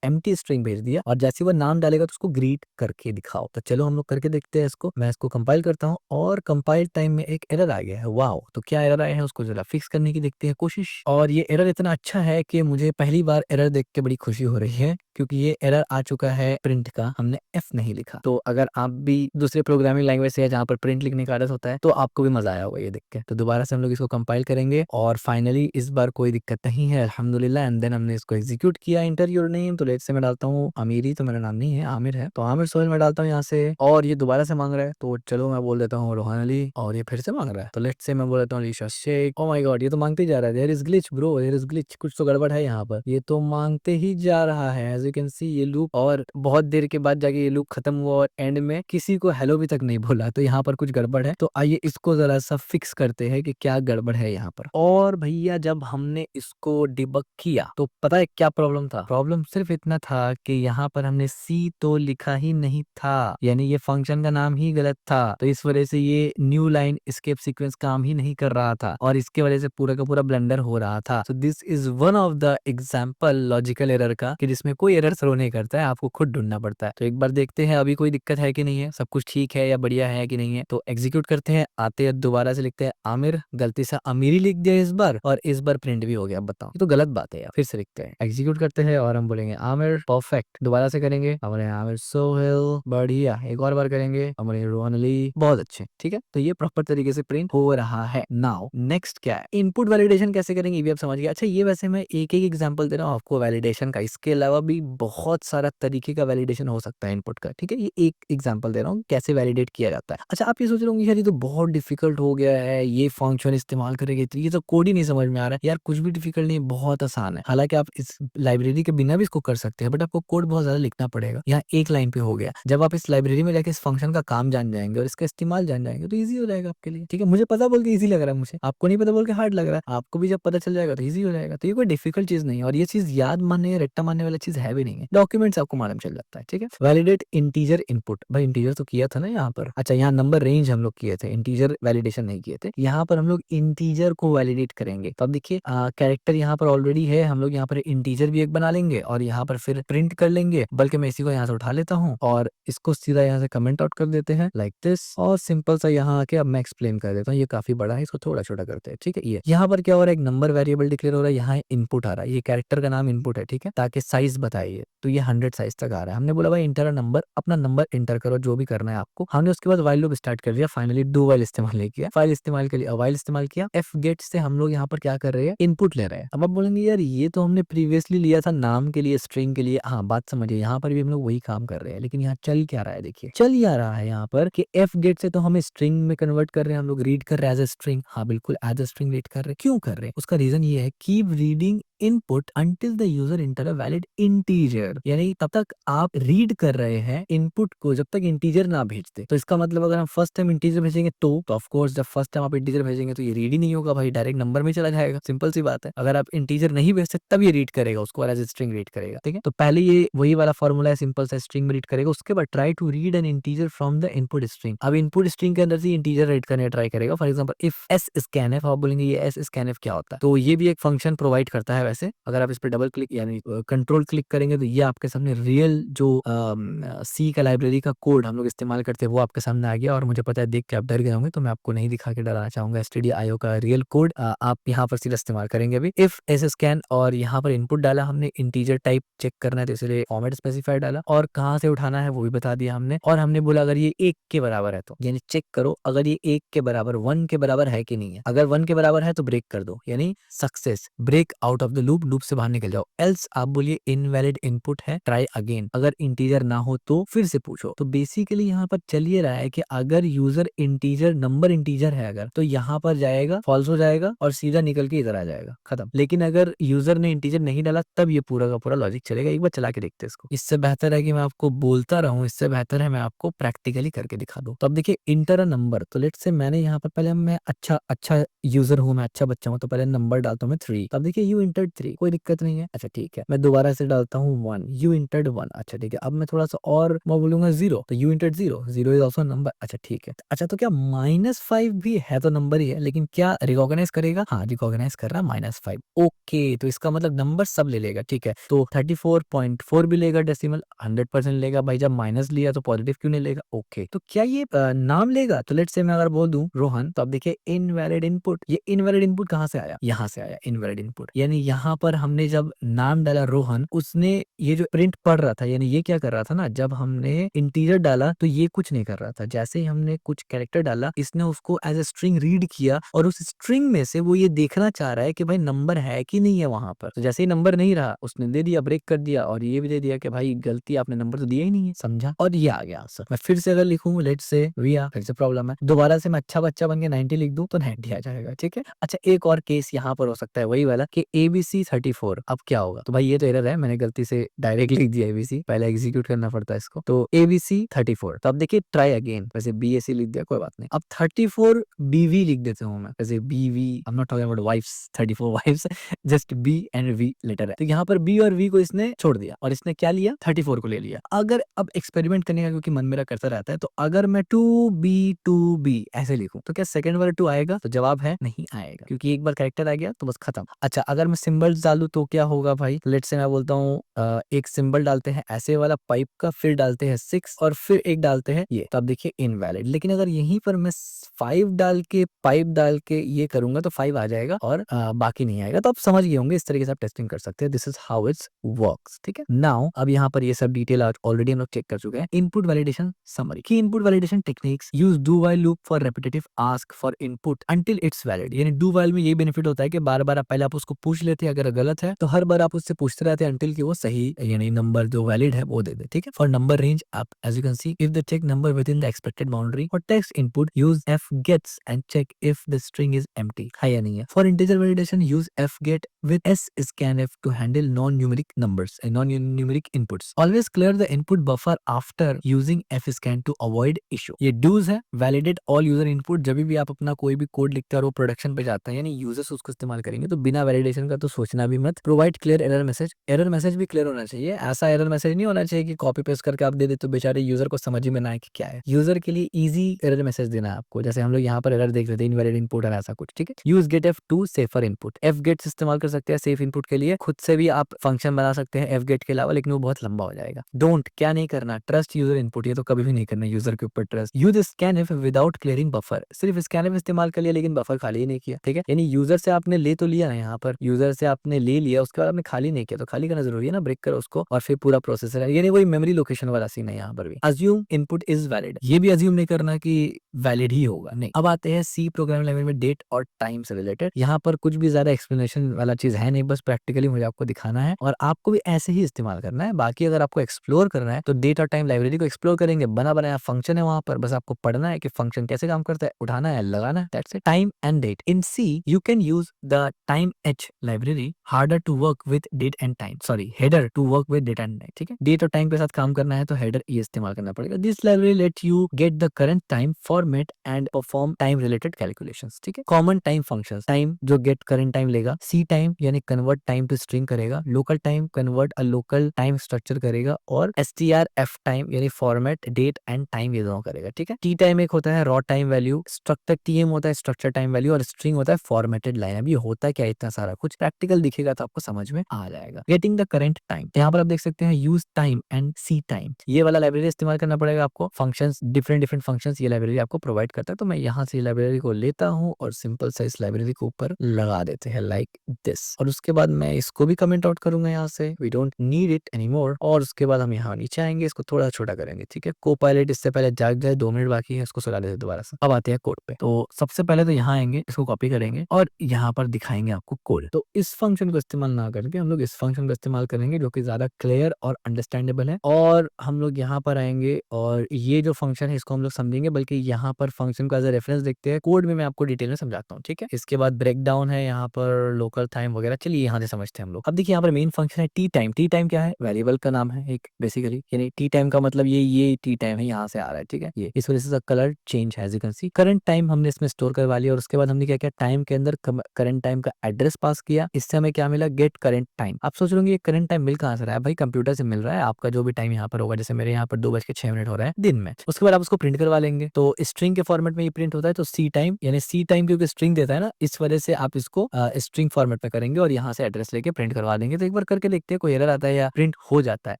एम्प्टी स्ट्रिंग भेज दिया, और जैसे वो नाम डालेगा तो उसको ग्रीट करके दिखाओ। तो चलो हम लोग करके देखते हैं इसको। मैं इसको कंपाइल करता हूँ और कंपाइल टाइम में एक एरर आ गया है। वाओ, तो क्या एरर आया है उसको जरा फिक्स करने की देखते हैं कोशिश। और ये एरर इतना अच्छा है कि मुझे पहली बार एरर देख के बड़ी खुशी हो रही है, क्योंकि ये एरर आ चुका है प्रिंट का, हमने एफ नहीं लिखा। तो अगर आप भी दूसरे प्रोग्रामिंग लैंग्वेज से है जहाँ पर प्रिंट लिखने का आदत होता है तो आपको भी मजा आया होगा ये देख के। तो दोबारा से हम लोग इसको कंपाइल करेंगे और फाइनली इस बार कोई दिक्कत नहीं है अल्हम्दुलिल्लाह। एंड देन हमने इसको एग्जीक्यूट किया। इंटर योर नेम, तो लेट से मैं डालता हूँ अमीरी, तो मेरा नाम नहीं है आमिर है, तो आमिर सोहेल मैं डालता हूँ यहाँ से। और ये दोबारा से मांग रहा है तो चलो मैं बोल देता हूँ रोहान अली, और ये फिर से मांग रहा है तो लेट से मैं बोल देता हूँ Alisha Shaikh. Oh my god, ये तो मांगते ही जा रहा है। There is glitch bro, there is glitch, कुछ तो गड़बड़ है यहाँ पर, ये तो मांगते ही जा रहा है। एज यू कैन सी ये लूप, और बहुत देर के बाद जाके ये लूप खत्म हुआ और एंड में किसी को हेलो भी तक नहीं बोला, तो यहाँ पर कुछ गड़बड़ है। तो आइए इसको जरा सा फिक्स करते हैं कि क्या गड़बड़ है यहाँ पर। और भैया जब हमने इसको डिबग किया तो पता है क्या प्रॉब्लम था? प्रॉब्लम सिर्फ इतना था कि यहाँ पर हमने सी तो लिखा ही नहीं था, यानी ये फंक्शन का नाम ही गलत था। तो इस वजह से ये न्यू लाइन एस्केप सीक्वेंस काम ही नहीं कर रहा था, और इसके वजह से पूरा का पूरा ब्लंडर हो रहा था। So this is one of the example logical error का, कि जिसमें कोई एरर थ्रो नहीं करता है, आपको खुद ढूंढना पड़ता है। तो एक बार देखते हैं अभी कोई दिक्कत है कि नहीं है, सब कुछ ठीक है या बढ़िया है कि नहीं है। तो एग्जीक्यूट करते हैं, आते हैं दोबारा से लिखते हैं आमिर, गलती से अमीरी लिख दिया इस बार, और इस बार प्रिंट भी हो गया। बताओ, ये तो गलत बात है यार। फिर से लिखते हैं, एग्जीक्यूट करते हैं और हम बोलेंगे आमिर, परफेक्ट। दोबारा से करेंगे, हम बोलेंगे आमिर सोहेल, बढ़िया। एक और बार करेंगे, हम बोलेंगे रोहन अली, बहुत अच्छे। ठीक है, तो ये प्रॉपर तरीके से प्रिंट हो रहा है। नाउ नेक्स्ट क्या है, इनपुट वैलिडेशन कैसे करेंगे ये भी आप समझ गए। अच्छा, ये वैसे मैं एक एक एग्जांपल दे रहा हूँ आपको वैलिडेशन का, इसके अलावा भी बहुत सारा तरीके का वैलिडेशन हो सकता है इनपुट का। ठीक है, ये एक एग्जांपल दे रहा हूँ कैसे वैलिडेट किया जाता है। अच्छा, आप ये सोच रहे होंगे यार ये तो बहुत डिफिकल्ट हो गया है, ये फंक्शन इस्तेमाल करेंगे तो ये तो कोड ही नहीं समझ में आ रहा है। यार कुछ भी डिफिकल्ट नहीं, बहुत आसान है। हालांकि आप इस लाइब्रेरी के बिना भी इसको कर सकते हैं, बट आपको कोड बहुत ज्यादा लिखना पड़ेगा। यहाँ एक लाइन पे हो गया। जब आप इस लाइब्रेरी में जाके इस फंक्शन का काम जान जाएंगे और इसका इस्तेमाल जान जाएंगे तो ईजी हो जाएगा आपके लिए। ठीक है, मुझे पता बोल के ईजी लग रहा है, मुझे आपको नहीं पता बोल के हार्ड लग रहा है, आपको भी जब पता चल जाएगा तो ईजी हो जाएगा। तो ये कोई डिफिकल्ट चीज नहीं है, और ये चीज याद मानने या रट्टा मारने वाला चीज है भी नहीं है। डॉक्यूमेंट्स आपको मालूम चल जाता है। ठीक है, वैलिडेट इंटीजर इनपुट, भाई इंटीजर तो किया था ना यहाँ पर। अच्छा, यहाँ नंबर रेंज हम लोग किए थे, इंटीजर वैलिडेशन नहीं किए थे। यहाँ पर हम लोग इंटीजर को वैलिडेट करेंगे। तो अब देखिए कैरेक्टर यहाँ पर ऑलरेडी है, हम लोग यहाँ पर इंटीजर भी एक बना लेंगे और यहाँ पर फिर प्रिंट कर लेंगे। बल्कि मैं इसी को यहाँ से उठा लेता हूँ और इसको सीधा यहाँ से कमेंट आउट कर देते हैं लाइक दिस, और सिंपल सा यहाँ आके अब मैं एक्सप्लेन कर देता हूँ। ये काफी बड़ा है, इसको थोड़ा छोटा करते हैं। ठीक है, ये यहाँ पर क्या हो रहा है, एक नंबर वेरिएबल डिक्लेयर हो रहा है, यहाँ इनपुट आ रहा है, ये कैरेक्टर का नाम इनपुट है। ठीक है, ताकि साइज बताइए, तो ये 100 साइज तक आ रहा है। हमने बोला भाई इंटर नंबर, अपना नंबर इंटर करो जो भी करना है आपको। हमने उसके बाद व्हाइल लूप स्टार्ट कर दिया। फाइनली डू व्हाइल इस्तेमाल नहीं किया, फाइल इस्तेमाल के लिए व्हाइल इस्तेमाल किया। एफ गेट से हम लोग यहाँ पर क्या कर रहे हैं, इनपुट ले रहे हैं। अब आप बोलेंगे यार ये तो हमने प्रीवियसली लिया था नाम के लिए, स्ट्रिंग के लिए। हाँ, बात समझिए, यहाँ पर भी हम लोग वही काम कर रहे हैं, लेकिन यहाँ चल क्या रहा है, देखिए चल ये आ रहा है यहाँ पर कि एफ गेट से तो हम स्ट्रिंग में कन्वर्ट कर रहे हैं, हम लोग रीड कर रहे हैं एज ए स्ट्रिंग। हाँ बिल्कुल, एज ए स्ट्रिंग रीड कर रहे हैं। क्यों कर रहे हैं, उसका रीजन ये है, keep reading input until the user inter a valid integer, यानी तब तक आप रीड कर रहे हैं इनपुट को जब तक इंटीजर ना भेजते। तो इसका मतलब अगर हम फर्स्ट टाइम इंटीजर भेजेंगे तो ऑफ कोर्स जब फर्स्ट टाइम आप इंटीजर भेजेंगे तो ये रीड ही नहीं होगा भाई, डायरेक्ट नंबर में चला जाएगा। सिंपल सी बात है। अगर आप इंटीजर नहीं भेजते तब ये रीड करेगा उसको, एज स्ट्रिंग रीड करेगा। ठीक है, तो पहले ये वही वाला फॉर्मूला है, सिंपल सा स्ट्रिंग में रीड करेगा। उसके बाद try to read an integer from the input string. अब इनपुट स्ट्रिंग के अंदर से इंटीजर रीड करने ट्राई करेगा। For example if S scanf, आप बोलेंगे ये एस स्कैनफ क्या होता है, तो ये भी एक फंक्शन प्रोवाइड करता है। वैसे अगर आप इस पर डबल क्लिक यानी कंट्रोल क्लिक करेंगे तो ये आपके सामने रियल जो सी का लाइब्रेरी का कोड हम लोग इस्तेमाल करते हैं वो आपके सामने आ गया। और मुझे पता है देख के आप डर गए होंगे, तो मैं आपको नहीं दिखा के डराना चाहूंगा। stdio का रियल कोड आप यहाँ पर सीधा इस्तेमाल करेंगे अभी। इफ एस स्कैन, और यहाँ पर इनपुट डाला हमने, इंटीजर टाइप चेक करना है तो इसलिए फॉर्मेट स्पेसिफाई डाला, और कहाँ से उठाना है वो भी बता दिया हमने। और हमने बोला अगर ये 1 के बराबर है तो, यानी चेक करो अगर ये 1 के बराबर 1 के बराबर है कि नहीं है। अगर 1 के बराबर है तो ब्रेक कर दो, यानी success, break out of the loop, loop से बाहर निकल जाओ। एल्स आप बोलिए इनवैलिड इनपुट है, ट्राई अगेन। अगर इंटीजर ना हो तो फिर से पूछो। तो बेसिकली यहाँ पर चलिए रहा है कि अगर यूजर इंटीजर नंबर इंटीजर है अगर, तो यहाँ पर जाएगा, फॉल्स हो जाएगा और सीधा निकल के इधर आ जाएगा, खत्म। लेकिन अगर यूजर ने इंटीजर नहीं डाला तब ये पूरा का पूरा लॉजिक चलेगा। एक बार चला के देखते हैं इसको। इससे बेहतर है कि मैं आपको बोलता रहूं, इससे बेहतर है मैं आपको प्रैक्टिकली करके दिखा दूं। तो अब देखिए इंटर अ नंबर, तो लेट्स से मैंने यहाँ पर पहले मैं अच्छा यूजर हूँ, मैं अच्छा बच्चा हूँ, तो पहले नंबर डालता हूँ मैं 3। तो अब देखिए यू इंटर्ड 3, कोई दिक्कत नहीं है। अच्छा ठीक है, मैं दोबारा से डालता हूँ 1, यू इंटर्ड 1। अच्छा ठीक है, अब मैं थोड़ा सा और मैं बोलूंगा 0, तो you entered 0, 0 is also number. अच्छा ठीक है, अच्छा तो क्या -5 भी है? तो नंबर ही है, लेकिन क्या रिकॉग्नाइज करेगा? हाँ रिकॉग्नाइज कर रहा है -5। ओके, तो इसका मतलब नंबर सब ले लेगा। ठीक है, तो 34.4 भी लेगा डेसिमल, 100% लेगा भाई। जब माइनस लिया तो पॉजिटिव क्यों नहीं लेगा? ओके, तो क्या ये नाम लेगा? तो लेट्स से मैं अगर बोल दूं रोहन, तो अब देखिए इनवैलिड इनपुट। ये इनवैलिड इनपुट कहाँ से आया? यहाँ से आया इनवैलिड इनपुट, यानी यहाँ पर हमने जब नाम डाला रोहन, उसने ये जो प्रिंट पढ़ रहा था, यानी ये क्या कर रहा था ना, जब हमने इंटीजर डाला तो ये कुछ नहीं कर रहा था। जैसे ही हमने कुछ कैरेक्टर डाला, इसने उसको एज ए स्ट्रिंग रीड किया और उस स्ट्रिंग में से वो ये देखना चाह रहा है कि भाई नंबर है कि नहीं है वहां पर। तो जैसे ही नंबर नहीं रहा, उसने दे दिया, ब्रेक कर दिया, और ये भी दे दिया कि भाई गलती, आपने नंबर तो दिया ही नहीं है, समझा? और ये आ गया आंसर। मैं फिर से अगर लिखूं लेट्स से विया, फिर से प्रॉब्लम है, दोबारा से मैं अच्छा बच्चा बन के 90 लिख दूं तो 90 आ जाएगा। ठीक है, अच्छा एक और केस यहाँ पर हो सकता है वही वाला कि ABC 34। अब क्या होगा? तो भाई ये तो एरर है, मैंने गलती से डायरेक्ट लिख दिया ABC, पहले एग्जीक्यूट करना पड़ता है इसको। तो ABC 34, तो अब देखिए ट्राई अगेन, वैसे BAC लिख दिया, कोई बात नहीं। अब 34 BV लिख देता हूँ मैं, वैसे BV, I am not talking about wifes, 34 wifes, just B and V letter है। तो यहाँ पर B और V को इसने छोड़ दिया और इसने क्या लिया? 34 को ले लिया। अगर अब एक्सपेरिमेंट करने का क्योंकि मन मेरा करता रहता है, तो अगर मैं 2B ऐसे लिखूं तो क्या सेकंड वाला 2 आएगा? तो जवाब है नहीं आएगा, क्योंकि एक बार कैरेक्टर आ गया तो बस खत्म। अच्छा अगर मैं सिंबल्स डालूं तो क्या होगा भाई? लेट्स से मैं बोलता हूँ एक सिंबल डालते हैं ऐसे वाला पाइप का, फिर डालते हैं 6 और फिर एक डालते हैं ये, तो अब देखिए इनवैलिड। लेकिन अगर यहीं पर मैं 5 डाल के, पाइप डाल के ये करूंगा तो 5 आ जाएगा और बाकी नहीं आएगा। तो आप समझ गए होंगे, इस तरीके से आप टेस्टिंग कर सकते हैं। This is how it's works. ठीक है, नाउ अब यहाँ पर ये सब डिटेल ऑलरेडी हम लोग चेक कर चुके हैं। इनपुट वैलिडेशन समरी की input validation techniques use do while loop for repetitive ask for input until it's valid. यानी डू व्हाइल में ये बेनिफिट होता है कि बार बार पहले आप उसको पूछ लेते हैं, अगर गलत है तो हर बार आप उससे पूछते रहते हैं अंटिल कि वो सही, यानी नंबर जो वैलिड है वो दे दे। ठीक है, फॉर नंबर रेंज आप as you can see if the check number within the expected boundary, और text input use fgets and check if the string is empty, है या नहीं है। For integer validation use fget with scanf to handle non-numeric numbers and non-numeric inputs. Always clear the input buffer after using fscan to avoid issue. ये do's है, validate all user input। जब भी आप अपना कोई भी कोड लिखते हैं और वो प्रोडक्शन पे जाता है, यानी यूजर्स उसको इस्तेमाल करेंगे, तो बिना वैलिडेशन का तो सोचना भी मत। Provide clear error message, error message भी क्लियर होना चाहिए। ऐसा एरर मैसेज नहीं होना चाहिए कि कॉपी पेस्ट करके आप दे दे तो बेचारे यूजर को समझ ही में ना आए कि क्या है। यूजर के लिए इजी एरर मैसेज देना है आपको, जैसे हम लोग यहाँ पर एरर देख रहे थे इनवैलिड इनपुट और ऐसा कुछ। ठीक है, use get F to safer input, F get इस्तेमाल कर सकते हैं सेफ इनपुट के लिए। खुद से भी आप फंक्शन बना सकते हैं एफ गेट के अलावा, लेकिन वो बहुत लंबा हो जाएगा। डोंट, क्या नहीं करना, ट्रस्ट यूजर इनपुट, ये तो कभी भी नहीं करना यूजर के ऊपर trust. Use scanf without clearing buffer, सिर्फ स्कैनफ इस्तेमाल कर लिया लेकिन बफर खाली ही नहीं किया। ठीक है, यानी यूजर से आपने ले तो लिया ना, यहाँ पर यूजर से आपने ले लिया, उसके बाद आपने खाली नहीं किया, तो खाली करना जरूरी है ना, ब्रेक करो उसको और फिर पूरा प्रोसेसर है, यानी वही मेमोरी लोकेशन वाला सीन है यहाँ पर भी। अज्यूम इनपुट इज वैलिड, ये भी अज्यूम नहीं करना कि वैलिड ही होगा, नहीं। अब आते हैं सी प्रोग्रामिंग लैंग्वेज में डेट और टाइम से रिलेटेड। यहाँ पर कुछ भी ज्यादा एक्सप्लेनेशन वाला चीज है नहीं, बस प्रैक्टिकली मुझे आपको दिखाना है और आपको भी ऐसे ही इस्तेमाल करना है। बाकी अगर आपको एक्सप्लोर करना है तो डेट और टाइम लाइब्रेरी को एक्सप्लोर करेंगे, बना बनाया फंक्शन है वहां पर, बस आपको पढ़ना है कि फंक्शन कैसे काम करता है, उठाना है, लगाना है, that's it. Time and date, in C you can use the time H library harder to work with date and time, sorry header to work with date and time. ठीक है, डेट और टाइम के साथ काम करना है तो हेडर ये इस्तेमाल करना पड़ेगा। This library let you get the current time format and perform time related calculations. ठीक है, कॉमन टाइम फंक्शंस, टाइम जो गेट करंट टाइम लेगा, सी टाइम यानी कन्वर्ट टाइम टू स्ट्रिंग करेगा, local time convert a local time structure करेगा, और strf टाइम यानी फॉर्मेट डेट एंड टाइम ये दोनों करेगा। ठीक है, टी टाइम एक होता है raw time value, structure TM होता है स्ट्रक्चर टाइम वैल्यू, और स्ट्रिंग होता है फॉर्मेटेड लाइन। अभी होता है क्या इतना सारा कुछ, प्रैक्टिकल दिखेगा तो आपको समझ में आ जाएगा। गेटिंग द करंट टाइम, यहाँ पर आप देख सकते हैं use time and C time, ये वाला लाइब्रेरी इस्तेमाल करना पड़ेगा आपको। फंक्शंस, डिफरेंट डिफरेंट फंक्शंस ये लाइब्रेरी आपको प्रोवाइड करता है। तो मैं यहाँ से लाइब्रेरी को लेता हूँ और सिंपल सा इस लाइब्रेरी को ऊपर लगा देते हैं लाइक दिस, और उसके बाद मैं इसको भी कमेंट आउट करूंगा यहाँ से, we don't need it anymore. और उसके बाद हम यहाँ नीचे आएंगे, इसको थोड़ा छोटा करेंगे। ठीक है, को पायलट इससे पहले जाग जाए, 2 मिनट बाकी है, इसको सुला देते दोबारा से। अब आते हैं कोड पे। तो सबसे पहले तो यहाँ आएंगे, इसको कॉपी करेंगे और यहाँ पर दिखाएंगे आपको कोड। तो इस फंक्शन को इस्तेमाल ना करके हम लोग इस फंक्शन को इस्तेमाल करेंगे जो कि ज्यादा क्लियर और अंडरस्टैंडेबल है। और हम लोग यहाँ पर आएंगे और ये जो फंक्शन है इसको हम लोग समझेंगे, बल्कि यहाँ पर फंक्शन का एज रेफरेंस देखते हैं, कोड में मैं आपको डिटेल में समझाता हूँ। ठीक है, इसके बाद ब्रेक डाउन है यहाँ पर लोकल टाइम वगैरह, चलिए यहाँ से समझते हैं हम लोग। अब देखिए यहाँ पर मेन फंक्शन है टी टाइम। टी टाइम क्या है? वेरिएबल का नाम है, एक बेसिकली, यानी टी टाइम का मतलब ये टी टाइम है, यहाँ से आ रहा है, ठीक है। ये इस वजह से कलर चेंज है, as you can see. Current time हमने इसमें स्टोर करवा लिया और उसके बाद हमने क्या किया, टाइम के अंदर करंट टाइम का एड्रेस पास किया। इससे हमें क्या मिला, गेट करंट टाइम। आप सोच रहे होंगे ये करंट टाइम मिल कहाँ से रहा है? भाई कंप्यूटर से मिल रहा है, आपका जो भी टाइम यहाँ पर होगा, जैसे मेरे यहाँ पर 2:06 हो रहा है दिन में, उसके बाद आप उसको प्रिंट करवा लेंगे। तो स्ट्रिंग के फॉर्मेट में ये प्रिंट होता है, तो सी टाइम, यानी सी टाइम क्योंकि स्ट्रिंग देता है ना, इस वजह से आप इसको स्ट्रिंग फॉर्मेट में करेंगे और यहाँ से एड्रेस लेके प्रिंट करवा देंगे। तो एक बार करके देखते हैं कोई एरर आता है या प्रिंट हो जाता है।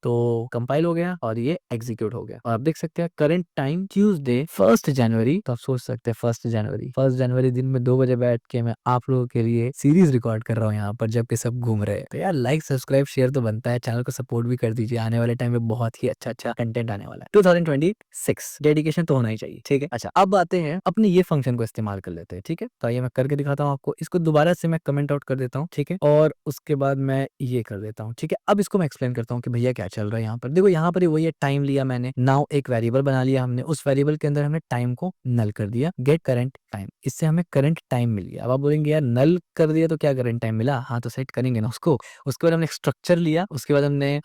तो कंपाइल हो गया और ये एग्जीक्यूट हो गया और आप देख सकते हैं करंट टाइम ट्यूसडे 1 जनवरी। तो आप सोच सकते हैं 1 जनवरी दिन में 2 बजे बैठ के मैं आप लोगों के लिए सीरीज रिकॉर्ड कर रहा हूँ यहाँ पर, जबकि सब घूम रहे हैं। तो यार लाइक सब्सक्राइब शेयर तो बनता है, चैनल को सपोर्ट भी कर दीजिए। आने वाले टाइम में बहुत ही अच्छा कंटेंट आने वाला है। 2026 डेडिकेशन तो होना ही चाहिए, ठीक है। अच्छा, अब आते हैं अपने ये फंक्शन को इस्तेमाल कर लेते हैं, ठीक है। तो आइए मैं करके दिखाता हूँ आपको। इसको दोबारा से मैं कमेंट आउट कर देता हूँ, ठीक है, और उसके बाद मैं ये कर देता हूँ, ठीक है। अब इसको मैं एक्सप्लेन करता हूँ कि भैया क्या चल रहा है यहाँ पर। देखो यहाँ पर वही टाइम लिया मैंने, नाउ एक वेरिएबल बना लिया हमने, उस वेरिएबल के अंदर हमने टाइम को नल कर दिया, गेट करंट टाइम। इससे हमें करंट टाइम मिल गया। अब आप बोलेंगे यार नल कर दिया तो क्या करंट टाइम मिला? हाँ, तो सेट करेंगे ना उसको। उसके बाद हमने स्ट्रक्चर लिया, उसके बाद हमने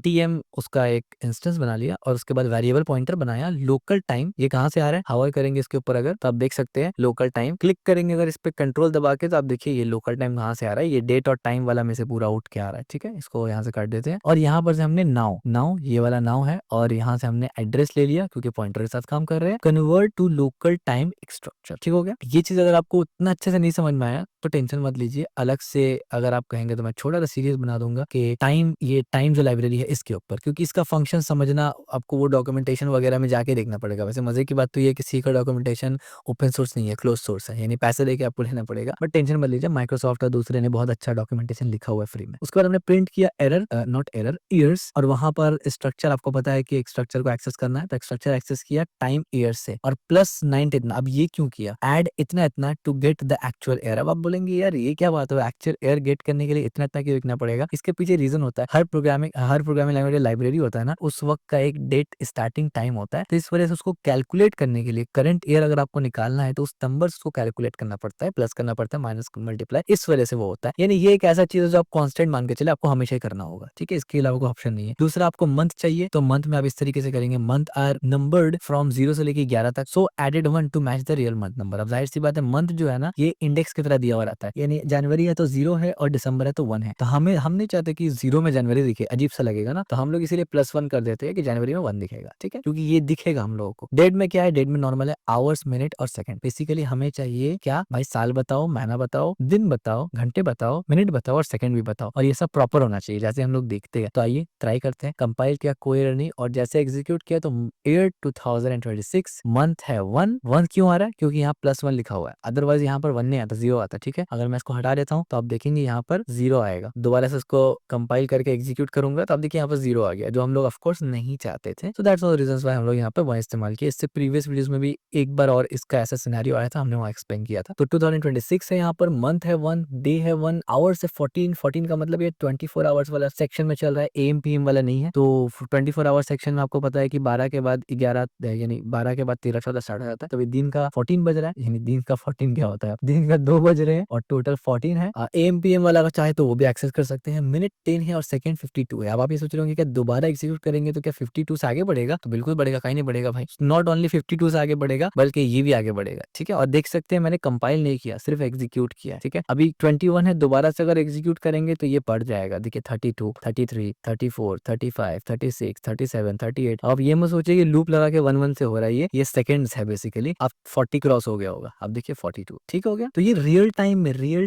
टीएम उसका एक इंस्टेंस बना लिया और उसके बाद वेरिएबल पॉइंटर बनाया लोकल टाइम। ये कहाँ से आ रहा है, हावर करेंगे इसके ऊपर अगर, तो आप देख सकते हैं लोकल टाइम। क्लिक करेंगे अगर इस पे कंट्रोल दबा के, तो आप देखिए ये लोकल टाइम कहाँ से आ रहा है, ये डेट और टाइम वाला में से पूरा उठ के आ रहा है, ठीक है। इसको यहाँ से काट देते हैं और यहाँ पर से हमने नाउ ये वाला नाउ है और यहाँ से हमने एड्रेस ले लिया क्योंकि पॉइंटर के साथ काम कर रहे हैं। Convert to local time structure, ठीक हो गया। ये चीज अगर आपको उतना अच्छे से नहीं समझ में आया तो टेंशन मत लीजिए, अलग से अगर आप कहेंगे तो मैं छोटा सा सीरीज बना दूंगा कि टाइम, ये टाइम जो लाइब्रेरी है इसके ऊपर, क्योंकि इसका फंक्शन समझना आपको वो डॉक्यूमेंटेशन वगैरह में जाके देखना पड़ेगा। वैसे मजे की बात तो ये कि सी का डॉक्यूमेंटेशन ओपन सोर्स नहीं है, क्लोज सोर्स है, यानी पैसे देके आपको लेना पड़ेगा। बट टेंशन मत लीजिए, माइक्रोसॉफ्ट और दूसरे ने बहुत अच्छा डॉक्यूमेंटेशन लिखा हुआ है फ्री में। उसके बाद हमने प्रिंट किया एरर, नॉट एरर, ईयर्स, और वहां पर स्ट्रक्चर आपको पता है कि एक स्ट्रक्चर को एक्सेस करना है, तो स्ट्रक्चर एक्सेस किया टाइम ईयर से और +9 इतना। अब ये क्यों किया, ऐड इतना to get the actual year. अब आप बोलेंगे यार ये क्या बात है, एक्चुअल एयर गेट करने के लिए इतना क्यों लिखना पड़ेगा? इसके पीछे रीजन होता है, हर प्रोग्रामिंग लैंग्वेज लाइब्रेरी होता है ना, उस वक्त का एक डेट स्टार्टिंग टाइम होता है। तो इस वजह से उसको कैलकुलेट करने के लिए करंट ईयर अगर आपको निकालना है तो उस नंबर्स को कैलकुलेट करना पड़ता है, प्लस करना पड़ता है, माइनस मल्टीप्लाई, इस वजह से वो होता है। यानी ये एक ऐसा चीज है जो आप कांस्टेंट मान के चले, आपको हमेशा ही करना होगा, ठीक है। इसके अलावा कोई ऑप्शन नहीं है। दूसरा, आपको मंथ चाहिए तो मंथ में आप इस तरीके से करेंगे, मंथ आर नंबर्ड फ्रॉम 0 से लेके 11 तक, so added 1 to match the real month number. अब जाहिर सी बात है मंथ जो है ना ये इंडेक्स की तरह दिया हुआ रहता है, यानी जनवरी है तो 0 है और दिसंबर है तो 1 है। तो हम नहीं चाहते कि 0 में जनवरी दिखे, अजीब सा लगेगा ना, तो हम लोग इसीलिए +1 कर देते हैं कि जनवरी में 1 दिखेगा, ठीक है, क्योंकि ये दिखेगा हम लोगों को। डेट में क्या है, डेट में नॉर्मल है आवर्स, मिनट और सेकंड। बेसिकली हमें चाहिए क्या भाई, साल बताओ, महीना बताओ, दिन बताओ, घंटे बताओ, मिनट बताओ और सेकंड भी बताओ, और ये सब प्रॉपर होना चाहिए जैसे हम लोग देखते हैं। तो आइए ट्राई करते हैं। कंपाइल किया, कोई एरर नहीं, और जैसे एग्जीक्यूट किया तो ईयर 2026, मंथ है 1 क्यों आ रहा है, क्योंकि यहाँ +1 लिखा हुआ है, अदरवाइज यहाँ पर 1 नहीं आता, 0 आता, ठीक है। अगर मैं इसको हटा देता हूँ तो आप देखेंगे यहाँ पर 0 आएगा। दोबारा से इसको कंपाइल करके एग्जीक्यूट करूंगा तो आप देखिए यहाँ पर 0 आ गया, जो हम लोग ऑफकोर्स नहीं चाहते थे। So that's all reasons why हम लोग यहाँ पर 1 इस्तेमाल किया। इससे प्रीवियस वीडियोस में भी एक बार और इसका ऐसा सिनेरियो आया था, हमने वहाँ एक्सप्लेन किया था। तो 2026 है, यहाँ पर मंथ है 1, डे है 1, आवर्स है 14 का मतलब ये 24 आवर्स वाला सेक्शन में चल रहा है, एएम पीएम वाला नहीं है। तो 24 आवर्स सेक्शन में आपको पता है कि 12 के बाद 11, यानी 12 के बाद 13 14 स्टार्ट हो जाता है। तो दिन का 14 बज रहा है, यानी दिन का 14 क्या होता है, दिन का 2 बज रहे हैं और टोटल 14 है। एएम पीएम वाला अगर चाहे तो वो भी एक्सेस कर सकते हैं। मिनट 10 है और सेकंड 52 है। अब आप ये सोच रहे होंगे क्या दोबारा एग्जीक्यूट करेंगे तो क्या 52 से आगे बढ़ेगा? तो बिल्कुल बढ़ेगा, कहीं नहीं बढ़ेगा भाई, नॉट ओनली 52 से आगे बढ़ेगा बल्कि ये भी आगे बढ़ेगा, ठीक है। और देख सकते हैं मैंने कंपाइल नहीं किया, सिर्फ एग्जीक्यूट किया, ठीक है। अभी 21 है, दोबारा से अगर एग्जीक्यूट करेंगे तो ये बढ़ जाएगा, देखिए 32, 33, 34, 35, 36, 37, 38। अब ये मत सोचिए कि लूप लगा के 1 से हो रहा है, ये सेकंड्स है बेसिकली। अब 40 क्रॉस हो गया होगा, अब देखिए 42, ठीक हो गया। तो ये रियल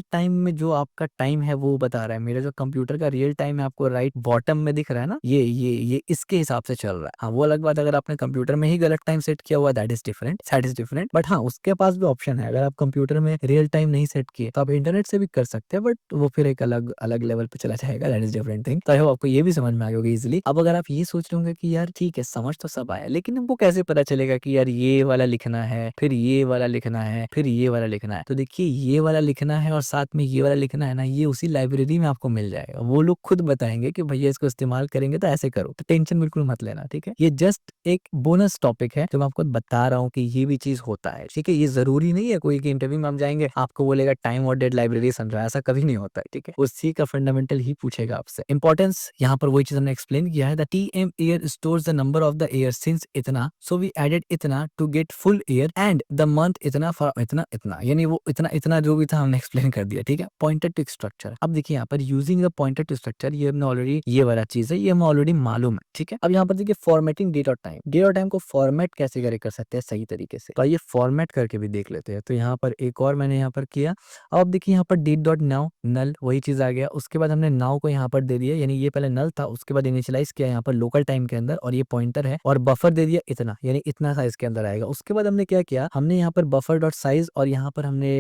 टाइम में जो आपका टाइम है वो बता रहा है। मेरा जो कंप्यूटर का रियल टाइम है आपको राइट बॉटम में दिख रहा है ना, ये इसके हिसाब से चल रहा है। हाँ, वो अलग बात अगर आपने कंप्यूटर में ही गलत टाइम सेट किया हुआ, दैट इज डिफरेंट। बट हाँ, उसके पास भी ऑप्शन है, अगर आप कंप्यूटर में रियल टाइम नहीं सेट किए तो आप इंटरनेट से भी कर सकते हैं, बट वो फिर एक अलग लेवल पे चला जाएगा, दैट इज डिफरेंट थिंग। तो आई होप आपको ये भी समझ में आ गया होगा इजीली। अब अगर आप ये सोच रहे होंगे कि यार ठीक है, समझ तो सब आया, लेकिन हमको कैसे पता चलेगा कि यार ये वाला लिखना है, फिर ये वाला लिखना है, फिर ये वाला लिखना है? तो देखिए ये वाला लिखना है और साथ में ये वाला लिखना है ना, ये उसी लाइब्रेरी में आपको मिल जाएगा। वो लोग खुद बताएंगे कि भैया इसको इस्तेमाल करेंगे तो ऐसे करो, तो टेंशन बिल्कुल मत लेना, ठीक है। ये जस्ट एक बोनस टॉपिक है जो मैं आपको बता रहा हूँ कि ये भी चीज होता है, ठीक है। ये जरूरी नहीं है कोई कि इंटरव्यू में हम जाएंगे आपको बोलेगा टाइम और डेट लाइब्रेरी समझा, ऐसा कभी नहीं होता है, ठीक है। उसी का फंडामेंटल ही पूछेगा आपसे। इंपॉर्टेंस यहाँ पर वही वही चीज हमने एक्सप्लेन किया है। The TM year stores the number of the year since इतना, सो वी एडेड इतना to get full year and the month इतना फॉर इतना इतना, यानी वो इतना इतना जो भी था हमने एक्सप्लेन कर दिया, ठीक है। पॉइंटर टू स्ट्रक्चर, अब देखिए यहाँ पर using the pointer to structure, ये हमने ऑलरेडी, ये वाला चीज है, ये हमें ऑलरेडी मालूम है, ठीक है। अब यहाँ पर देखिए फॉर्मेटिंग डेट और टाइम, डेट और टाइम को फॉर्मेट कैसे कर सकते हैं सही तरीके से, तो आइए फॉर्मेट करके भी देख लेते हैं। तो यहाँ पर एक और मैंने यहाँ पर किया, अब देखिए यहाँ पर डेट डॉट नाउ नल, वही चीज आ गया। उसके बाद हमने नाउ को यहाँ पर दे दिया, यानी ये पहले नल था, उसके बाद इनिशियलाइज किया यहाँ पर लोकल टाइम के अंदर, और ये पॉइंटर है, और बफर दे दिया इतना, यानी इतना साइज के अंदर आएगा। उसके बाद हमने क्या किया, हमने यहाँ पर बफर डॉट साइज, और यहाँ पर हमने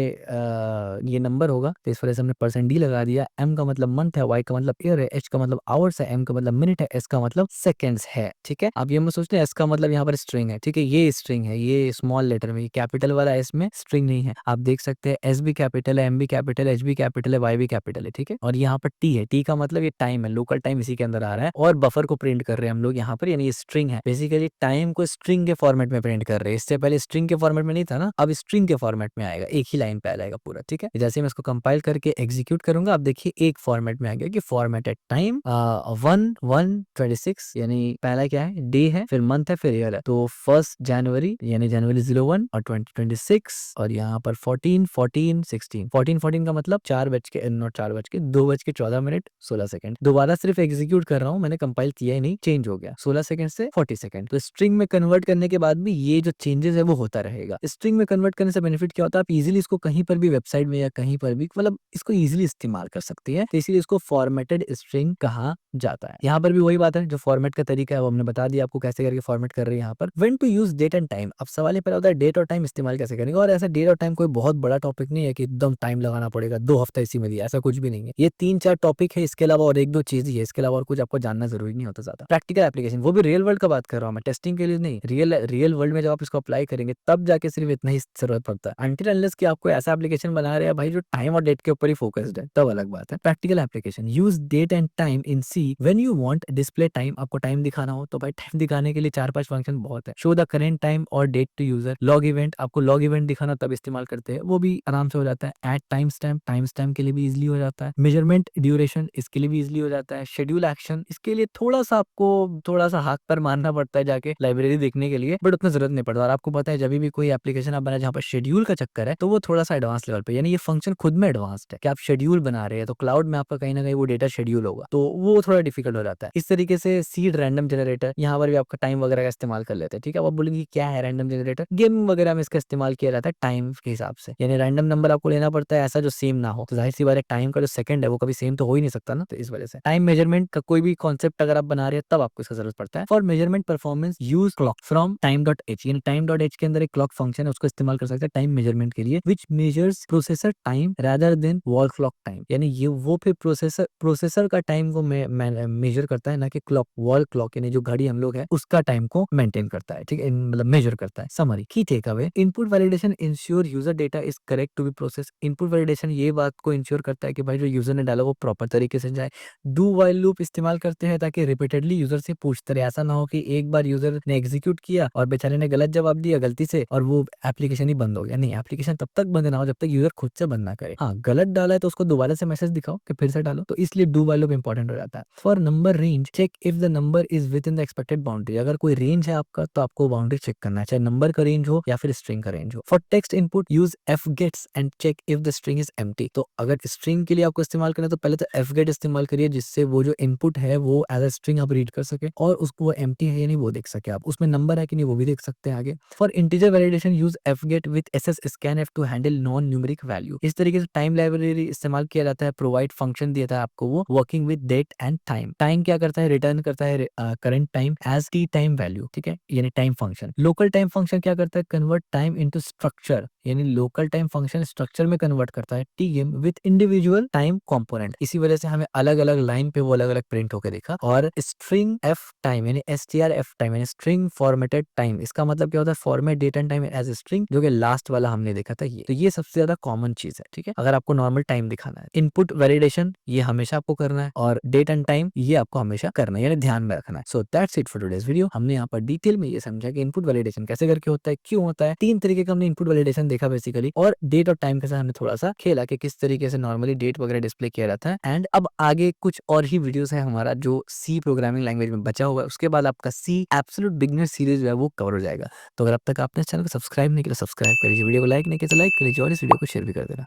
ये नंबर होगा तो इस वजह से हमने %d लगा दिया। m का मतलब मंथ है, y का मतलब ईयर है, h का मतलब आवर्स है, m का मतलब मिनट है, s का मतलब सेकंड्स है, ठीक है। अब ये मैं सोचते हैं s का मतलब यहाँ पर स्ट्रिंग है, ठीक है, ये स्ट्रिंग है, ये स्मॉल लेटर में, ये कैपिटल वाला s में स्ट्रिंग नहीं है। आप देख सकते हैं s भी कैपिटल है, m भी कैपिटल है, h भी कैपिटल है, y भी कैपिटल है, ठीक है। और यहाँ पर t है, t का मतलब ये टाइम है, लोकल टाइम इसी के अंदर आ रहा है, और बफर को प्रिंट कर रहे हैं हम लोग यहाँ पर, यानी ये स्ट्रिंग है। बेसिकली टाइम को स्ट्रिंग के फॉर्मेट में प्रिंट कर रहे हैं, इससे पहले स्ट्रिंग के फॉर्मेट में नहीं था ना, अब स्ट्रिंग के फॉर्मेट में आएगा, एक ही लाइन पे आ जाएगा पूरा, ठीक है। जैसे मैं इसको कंपाइल करके एग्जीक्यूट करूंगा, अब देखिए एक फॉर्मेट में आ गया कि फॉर्मेटेड टाइम 1/1/26, यानी पहला क्या है, डे है, फिर मंथ है, फिर ईयर है। तो 1 जनवरी यानी जनवरी 01 और 2026, और यहाँ पर 14/14/16 का मतलब 2:14 दोबारा सिर्फ एग्जीक्यूट कर रहा हूँ, मैंने कंपाइल किया ही नहीं, चेंज हो गया 16 सेकंड से 40 सेकंड। तो स्ट्रिंग में कन्वर्ट करने के बाद भी ये जो चेंजेस है वो होता रहेगा। स्ट्रिंग में कन्वर्ट करने से बेनिफिट क्या होता है, आप इजीली इसको कहीं पर भी वेबसाइट में या कहीं पर भी, मतलब इसको इजीली इस्तेमाल कर सकती है, तो इसीलिए इसको फॉर्मेटेड स्ट्रिंग कहा जाता है। यहाँ पर भी वही बात है, जो फॉर्मेट का तरीका है वो हमने बता दिया आपको कैसे करके फॉर्मेट कर रहे हैं। यहाँ पर when to use date and time, अब सवाल ये पैदा होता है डेट और टाइम इस्तेमाल कैसे करेंगे। और ऐसा डेट और टाइम कोई बहुत बड़ा टॉपिक नहीं है कि एकदम टाइम लगाना पड़ेगा 2 हफ्ते इसी में दिया, ऐसा कुछ भी नहीं है। ये 3-4 टॉपिक है, इसके अलावा और 1-2 चीज ही है, इसके अलावा और कुछ आपको जानना जरूरी नहीं होता ज्यादा। प्रैक्टिकल एप्लीकेशन, वो भी रियल वर्ल्ड का बात कर रहा हूँ मैं, टेस्टिंग के लिए नहीं, रियल वर्ल्ड में जब आप इसको अप्लाई करेंगे तब जाके सिर्फ इतना ही जरूरत पड़ता है। अनटिल अनलेस कि आपको ऐसा एप्लीकेशन बना रहे हैं भाई जो टाइम और डेट के ऊपर ही फोकस्ड है, तब अलग बात है। Practical application, use date and time in C when you want display time, आपको टाइम दिखाना हो तो भाई टाइम दिखाने के लिए 4-5 फंक्शन बहुत है। शो द करेंट टाइम और date to user, log event, आपको लॉग इवेंट दिखाना तब इस्तेमाल करते हैं, वो भी आराम से हो जाता है। एड टाइम स्टैम्प के लिए भी इजिली हो जाता है। मेजरमेंट ड्यूरेशन, इसके लिए भी इजिली हो जाता है। शेड्यूल एक्शन, इसके लिए थोड़ा सा आपको थोड़ा सा हाथ पर मारना पड़ता है जाके लाइब्रेरी देखने के लिए, बट उतना जरूरत नहीं पड़ता। और आपको पता है जब भी कोई एप्लीकेशन आप बना जहाँ पर शेड्यूल का चक्कर है तो वो थोड़ा सा एडवांस लेवल पे, यानी ये फंक्शन खुद में एडवांस्ड है कि आप शेड्यूल बना रहे हैं तो क्लाउड में आपका कहीं ना कहीं वो डेटा शेड्यूल होगा, तो वो थोड़ा डिफिकल्ट हो जाता है। इस तरीके से सीड रैंडम जनरेटर, यहाँ पर भी आपका टाइम वगैरह का इस्तेमाल कर लेते हैं, ठीक है। अब आप बोलेंगे क्या है रैंडम जनरेटर, गेम वगैरह में इसका इस्तेमाल किया जाता है टाइम के हिसाब से, यानी रैंडम नंबर आपको लेना पड़ता है ऐसा जो सेम ना हो, तो जाहिर सी बात है टाइम का जो सेकंड है वो कभी सेम तो हो ही नहीं सकता ना, तो इस वजह से टाइम मेजरमेंट का कोई भी कॉन्सेप्ट अगर आप बना रहे हैं तब आपको इसका जरूरत पड़ता है। For measurement performance use clock from time.h, यानी time.h के अंदर एक क्लॉक फंक्शन है, उसको इस्तेमाल कर सकते हैं टाइम मेजरमेंट के लिए, विच measures processor time rather than wall clock time, यानी ये वो फिर प्रोसेसर का टाइम को मेजर करता है, ना कि क्लॉक वॉल क्लॉक, यानी जो घड़ी हम लोग है उसका टाइम को मेंटेन करता है, ठीक है, मतलब मेजर करता है। समरी की takeaway, input validation ensure user data is correct to be process. Input validation ये बात को इंश्योर करता है कि भाई जो यूजर ने डाला वो प्रॉपर तरीके से जाए। डू वाइल लूप इस्तेमाल करते हैं ताकि रिपीटेडली यूजर से पूछते रहे, ऐसा ना हो कि एक बार यूजर ने एग्जीक्यूट किया और बेचारे ने गलत जवाब दिया गलती से और वो एप्लीकेशन ही बंद हो गया। नहीं, एप्लीकेशन तब तक बंद ना हो जब तक यूजर खुद से बंद ना करे। हाँ, गलत डाला है तो उसको दोबारा से मैसेज दिखाओ कि फिर से डालो, तो इसलिए डू वाइल लूप इंपॉर्टेंट हो जाता है। For number range check if the number is within the expected boundary, अगर कोई रेंज है आपका तो आपको बाउंड्री चेक करना है, चाहे नंबर का रेंज हो या फिर स्ट्रिंग का रेंज हो। For text input use fgets and check if the string is empty, तो अगर स्ट्रिंग के लिए आपको इस्तेमाल करना है तो पहले तो fget इस्तेमाल करिए जिससे वो जो इनपुट है वो एज अ स्ट्रिंग आप रीड कर सके और उसको वो एम्प्टी है या नहीं वो देख सके, आप उसमें नंबर है कि नहीं वो भी देख सकते हैं आगे। For integer validation use fget with ss-scanf to handle non numeric value, इस तरीके से टाइम लाइब्रेरी इस्तेमाल किया जाता है। प्रोवाइड फंक्शन दिया था आपको वो working with date and time, time क्या करता है, रिटर्न करता है current time as T time value, ठीक है, यानी time function. Local time function क्या करता है, कन्वर्ट टाइम इनटू स्ट्रक्चर, यानी लोकल टाइम फंक्शन स्ट्रक्चर में कन्वर्ट करता है tgame with individual time component, इसी वजह से हमें अलग अलग लाइन पे वो अलग अलग प्रिंट होकर देखा। और स्ट्रिंग f टाइम यानी strf टाइम यानी स्ट्रिंग फॉर्मेटेड टाइम, इसका मतलब क्या होता है, format date and time as string, जो कि लास्ट वाला हमने देखा था ये, तो ये सबसे ज्यादा कॉमन चीज है, ठीक है, अगर आपको नॉर्मल टाइम दिखाना है। इनपुट वैलिडेशन ये हमेशा आपको करना है और डेट एंड टाइम ये आपको हमेशा करना है, यानी ध्यान में रखना है। So that's it for today's video. हमने यहाँ पर डिटेल में ये समझा कि इनपुट वैलिडेशन कैसे करके होता है, क्यों होता है, 3 तरीके का हमने इनपुट वैलिडेशन देखा बेसिकली, और डेट और टाइम के साथ हमने थोड़ा सा खेला कि किस तरीके से नॉर्मली डेट वगैरह डिस्प्ले किया जाता है। एंड अब आगे कुछ और ही वीडियोस है हमारे हमारा जो सी प्रोग्रामिंग लैंग्वेज में बचा हुआ है, उसके बाद आपका सी एब्सोल्यूट बिगिनर सीरीज जो है वो कवर हो जाएगा। तो अगर अब तक आपने इस चैनल को सब्सक्राइब नहीं किया, सब्सक्राइब कर लीजिए, वीडियो को लाइक नहीं किया तो लाइक कर लीजिए और इस वीडियो को शेयर भी कर देना।